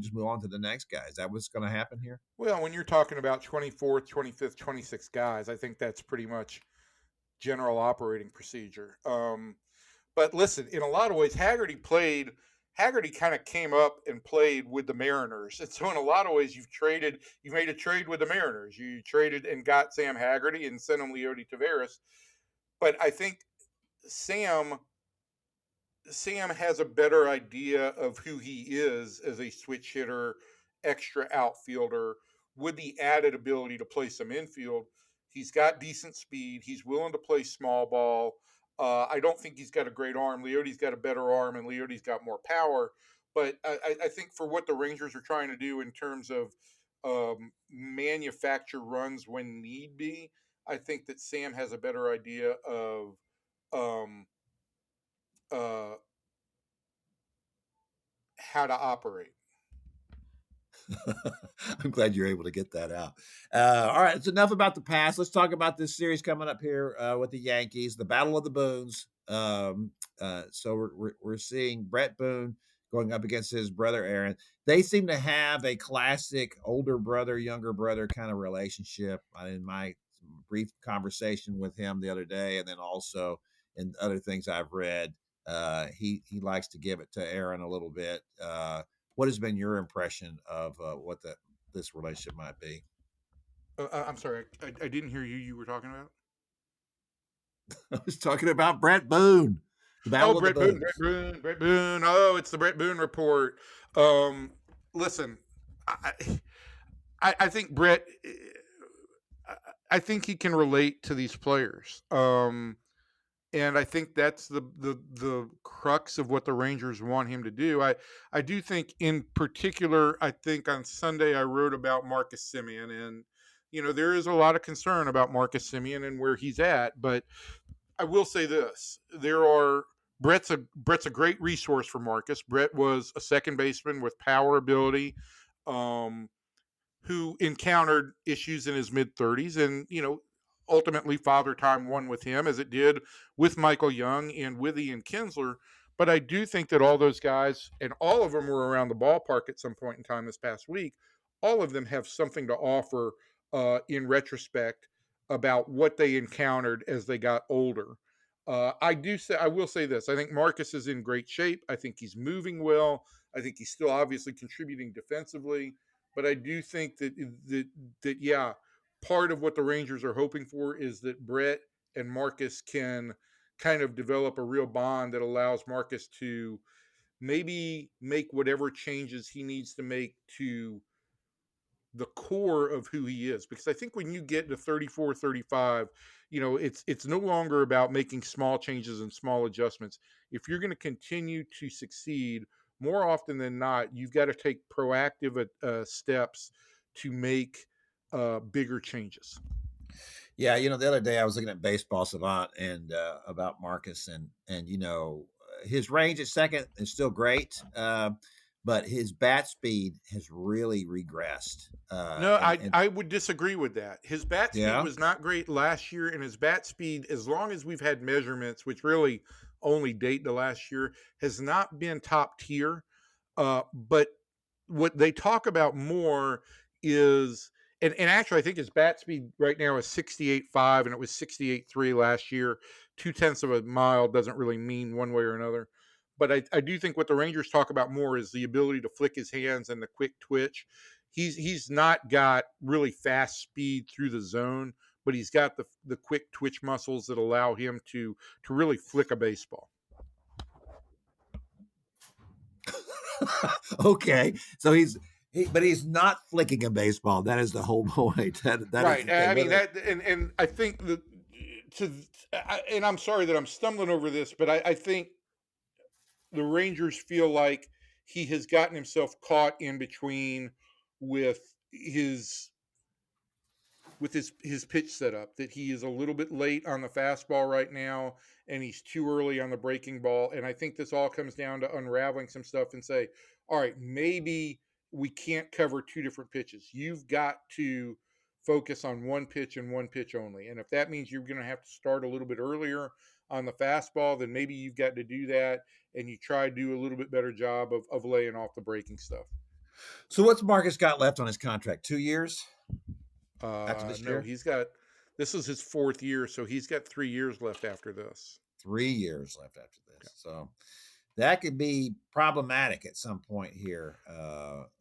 A: just move on to the next guy. Is that what's going to happen here?
B: Well, when you're talking about 24th, 25th, 26th guys, I think that's pretty much general operating procedure. But listen, in a lot of ways, Haggerty kind of came up and played with the Mariners. And so in a lot of ways, you made a trade with the Mariners. You traded and got Sam Haggerty and sent him Leody Taveras. But I think Sam has a better idea of who he is as a switch hitter, extra outfielder, with the added ability to play some infield. He's got decent speed. He's willing to play small ball. I don't think he's got a great arm. Leody's got a better arm, and Leody's got more power. But I think for what the Rangers are trying to do in terms of manufacture runs when need be, I think that Sam has a better idea of how to operate.
A: I'm glad you're able to get that out. All right, it's enough about the past. Let's talk about this series coming up here with the Yankees, the Battle of the Boones. So we're seeing Brett Boone going up against his brother Aaron. They seem to have a classic older brother, younger brother kind of relationship. In my brief conversation with him the other day, and then also in other things I've read, he likes to give it to Aaron a little bit. What has been your impression of what this relationship might be?
B: I'm sorry, I didn't hear you were talking about?
A: I was talking about Brett Boone.
B: Brett Boone. Oh, it's the Brett Boone report. Listen, I think Brett, I think he can relate to these players. And I think that's the crux of what the Rangers want him to do. I do think in particular, I think on Sunday I wrote about Marcus Semien, and there is a lot of concern about Marcus Semien and where he's at. But I will say this: Brett's a great resource for Marcus. Brett was a second baseman with power ability, who encountered issues in his mid-30s, and ultimately Father Time won with him, as it did with Michael Young and with Ian Kinsler. But I do think that all those guys, and all of them were around the ballpark at some point in time this past week, all of them have something to offer in retrospect about what they encountered as they got older. I will say this. I think Marcus is in great shape. I think he's moving well. I think he's still obviously contributing defensively, but I do think that yeah, part of what the Rangers are hoping for is that Brett and Marcus can kind of develop a real bond that allows Marcus to maybe make whatever changes he needs to make to the core of who he is. Because I think when you get to 34, 35, it's no longer about making small changes and small adjustments. If you're going to continue to succeed, more often than not, you've got to take proactive steps to make bigger changes.
A: Yeah, the other day I was looking at Baseball Savant and about Marcus, and his range at second is still great, but his bat speed has really regressed.
B: No, I would disagree with that. His bat speed
A: Yeah?
B: was not great last year, and his bat speed, as long as we've had measurements, which really only date to last year, has not been top tier. But what they talk about more is, and actually, I think his bat speed right now is 68.5, and it was 68.3 last year. 0.2 of a mile doesn't really mean one way or another. But I do think what the Rangers talk about more is the ability to flick his hands and the quick twitch. He's not got really fast speed through the zone, but he's got the quick twitch muscles that allow him to really flick a baseball.
A: Okay, so but he's not flicking a baseball. That is the whole point. That
B: right. I mean
A: that,
B: and I think that and I'm sorry that I'm stumbling over this, but I think the Rangers feel like he has gotten himself caught in between with his pitch setup, that he is a little bit late on the fastball right now and he's too early on the breaking ball. And I think this all comes down to unraveling some stuff and say, all right, maybe we can't cover two different pitches. You've got to focus on one pitch and one pitch only. And if that means you're going to have to start a little bit earlier on the fastball, then maybe you've got to do that, and you try to do a little bit better job of laying off the breaking stuff.
A: So what's Marcus got left on his contract? 2 years?
B: After this year? This is his 4th year, so he's got 3 years left after this.
A: 3 years left after this. Yeah. So that could be problematic at some point here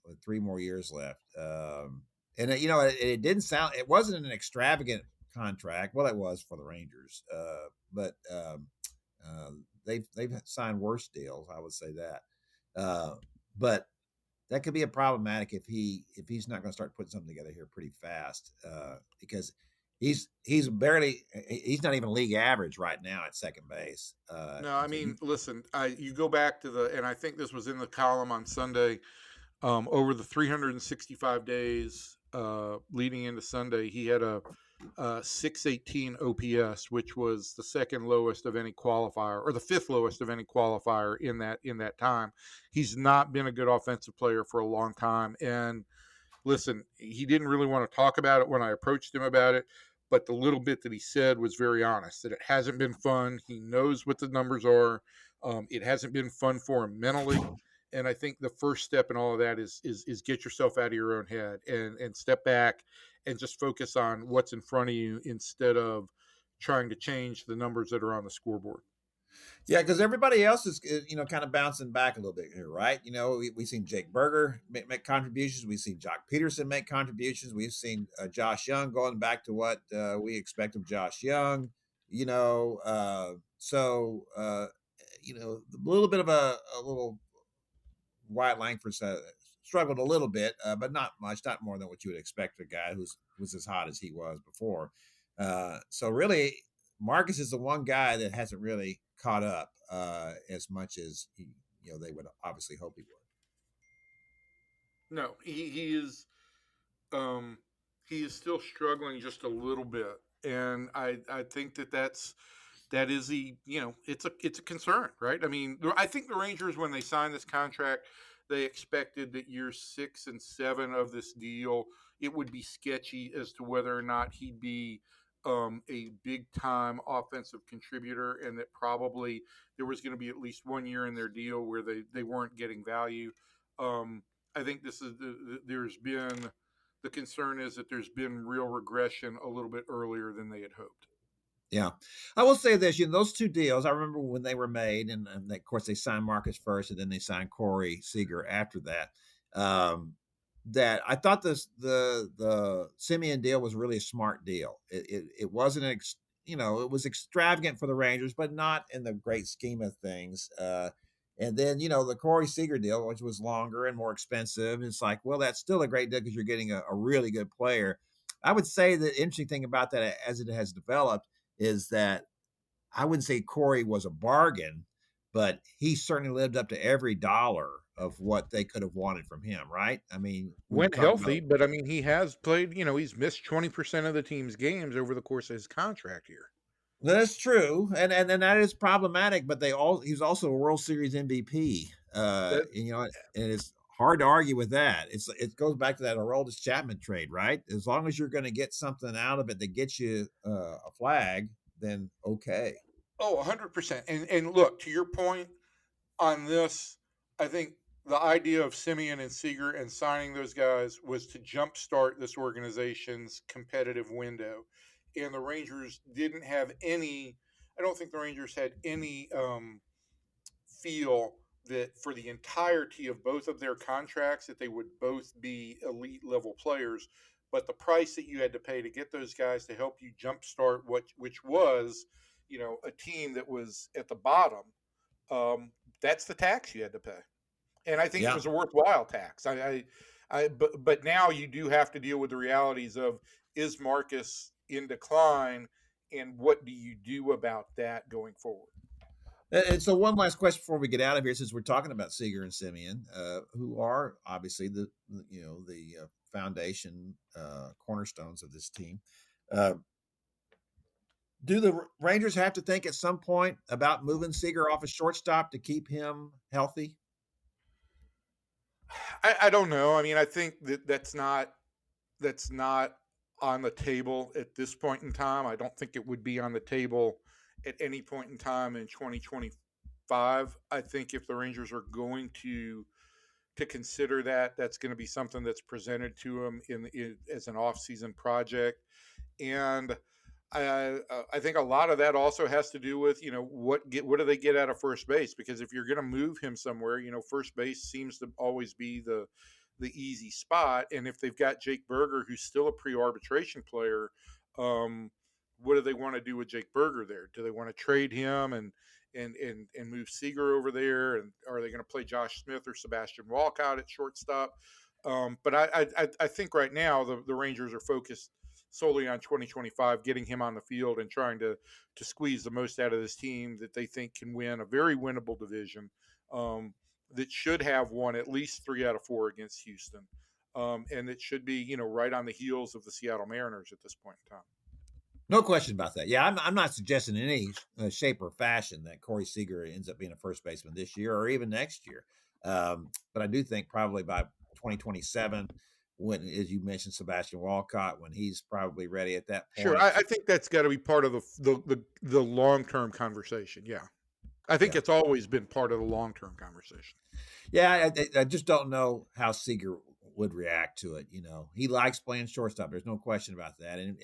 A: with 3 more years left. And it didn't sound, it wasn't an extravagant contract. Well, it was for the Rangers, but they've signed worse deals. I would say that, but that could be a problematic if he's not going to start putting something together here pretty fast, because he's not even league average right now at second base.
B: No, I mean, listen, you go back to and I think this was in the column on Sunday, over the 365 days leading into Sunday, he had a 618 OPS, which was the second lowest of any qualifier, or the 5th lowest of any qualifier in that time. He's not been a good offensive player for a long time. And listen, he didn't really want to talk about it when I approached him about it, but the little bit that he said was very honest, that it hasn't been fun. He knows what the numbers are. It hasn't been fun for him mentally. And I think the first step in all of that is get yourself out of your own head and step back and just focus on what's in front of you instead of trying to change the numbers that are on the scoreboard.
A: Yeah, because everybody else is, kind of bouncing back a little bit here, right? We've seen Jake Berger make contributions. We've seen Jock Peterson make contributions. We've seen Josh Young going back to what we expect of Josh Young. So a little bit of a little Wyatt Langford struggled a little bit, but not much, not more than what you would expect a guy who was as hot as he was before. So really, Marcus is the one guy that hasn't really caught up as much as they would obviously hope he would.
B: No, he is still struggling just a little bit, and I think that is it's a concern, right? I mean, I think the Rangers, when they signed this contract, they expected that year 6 and 7 of this deal, it would be sketchy as to whether or not he'd be a big time offensive contributor, and that probably there was going to be at least 1 year in their deal where they weren't getting value. I think this is the concern is that there's been real regression a little bit earlier than they had hoped.
A: Yeah. I will say this, those two deals, I remember when they were made, and of course they signed Marcus first, and then they signed Corey Seager after that. That I thought the Semien deal was really a smart deal. It wasn't it was extravagant for the Rangers, but not in the great scheme of things. And then the Corey Seager deal, which was longer and more expensive, it's like, well, that's still a great deal because you're getting a really good player. I would say the interesting thing about that as it has developed is that I wouldn't say Corey was a bargain, but he certainly lived up to every dollar of what they could have wanted from him, right? I mean,
B: when healthy, but I mean, he has played, he's missed 20% of the team's games over the course of his contract year.
A: That's true, and that is problematic. But he's also a World Series MVP, and it's hard to argue with that. It goes back to that Aroldis Chapman trade, right? As long as you're going to get something out of it that gets you a flag, then okay.
B: Oh, 100%. And look, to your point on this, I think the idea of Semien and Seager and signing those guys was to jumpstart this organization's competitive window. And the Rangers didn't have any, I don't think the Rangers had any feel that for the entirety of both of their contracts that they would both be elite level players. But the price that you had to pay to get those guys to help you jumpstart which was, a team that was at the bottom, that's the tax you had to pay. And I think it was a worthwhile tax. But now you do have to deal with the realities of, is Marcus in decline, and what do you do about that going forward?
A: And so one last question before we get out of here, since we're talking about Seager and Semien, who are obviously the foundation cornerstones of this team. Do the Rangers have to think at some point about moving Seager off a shortstop to keep him healthy?
B: I don't know. I mean, I think that's not on the table at this point in time. I don't think it would be on the table at any point in time in 2025. I think if the Rangers are going to consider that, that's going to be something that's presented to them as an off-season project. And I think a lot of that also has to do with, what do they get out of first base? Because if you're going to move him somewhere, first base seems to always be the easy spot. And if they've got Jake Berger, who's still a pre-arbitration player, what do they want to do with Jake Berger there? Do they want to trade him and move Seager over there? And are they going to play Josh Smith or Sebastian Walcott at shortstop? But I think right now the Rangers are focused solely on 2025, getting him on the field and trying to squeeze the most out of this team that they think can win a very winnable division that should have won at least 3 out of 4 against Houston. And it should be, right on the heels of the Seattle Mariners at this point in time.
A: No question about that. Yeah, I'm not suggesting in any shape or fashion that Corey Seager ends up being a first baseman this year or even next year. But I do think probably by 2027, when, as you mentioned, Sebastian Walcott, when he's probably ready at that point.
B: Sure, I think that's got to be part of the long-term conversation. Yeah, I think it's always been part of the long-term conversation.
A: Yeah, I just don't know how Seager would react to it. He likes playing shortstop. There's no question about that. And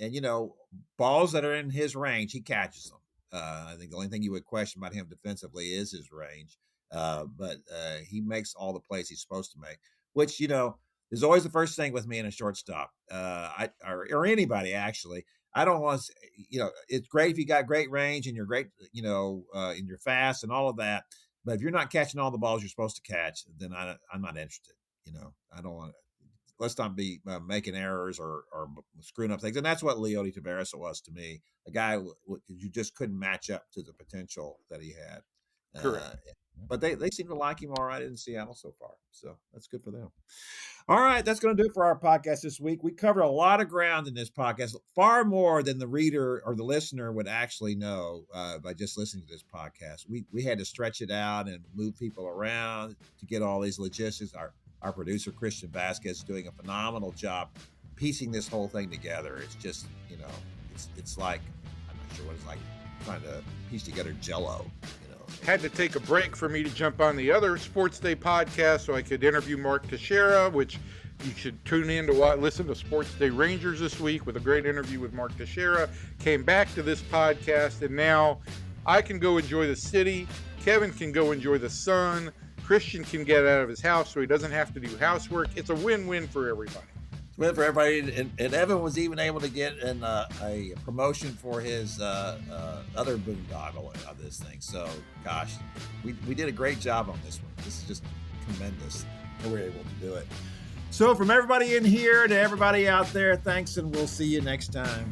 A: balls that are in his range, he catches them. I think the only thing you would question about him defensively is his range. But he makes all the plays he's supposed to make, which, is always the first thing with me in a shortstop, or anybody actually. I don't want to, it's great if you got great range and you're great, and you're fast and all of that. But if you're not catching all the balls you're supposed to catch, then I'm not interested. I don't want to. Let's not be making errors or screwing up things. And that's what Leody Taveras was to me, a guy you just couldn't match up to the potential that he had.
B: Correct.
A: But they seem to like him all right in Seattle so far. So that's good for them. All right, that's going to do it for our podcast this week. We covered a lot of ground in this podcast, far more than the reader or the listener would actually know by just listening to this podcast. We had to stretch it out and move people around to get all these logistics. Our producer, Christian Vasquez, is doing a phenomenal job piecing this whole thing together. It's just, it's like, I'm not sure what it's like trying to piece together Jell-O,
B: had to take a break for me to jump on the other Sports Day podcast so I could interview Mark Teixeira, which you should tune in to listen to Sports Day Rangers this week with a great interview with Mark Teixeira. Came back to this podcast, and now I can go enjoy the city. Kevin can go enjoy the sun. Christian can get out of his house so he doesn't have to do housework. It's a win-win for everybody.
A: Win for everybody, and Evan was even able to get a promotion for his other boondoggle on this thing. So, gosh, we did a great job on this one. This is just tremendous that we're able to do it. So, from everybody in here to everybody out there, thanks, and we'll see you next time.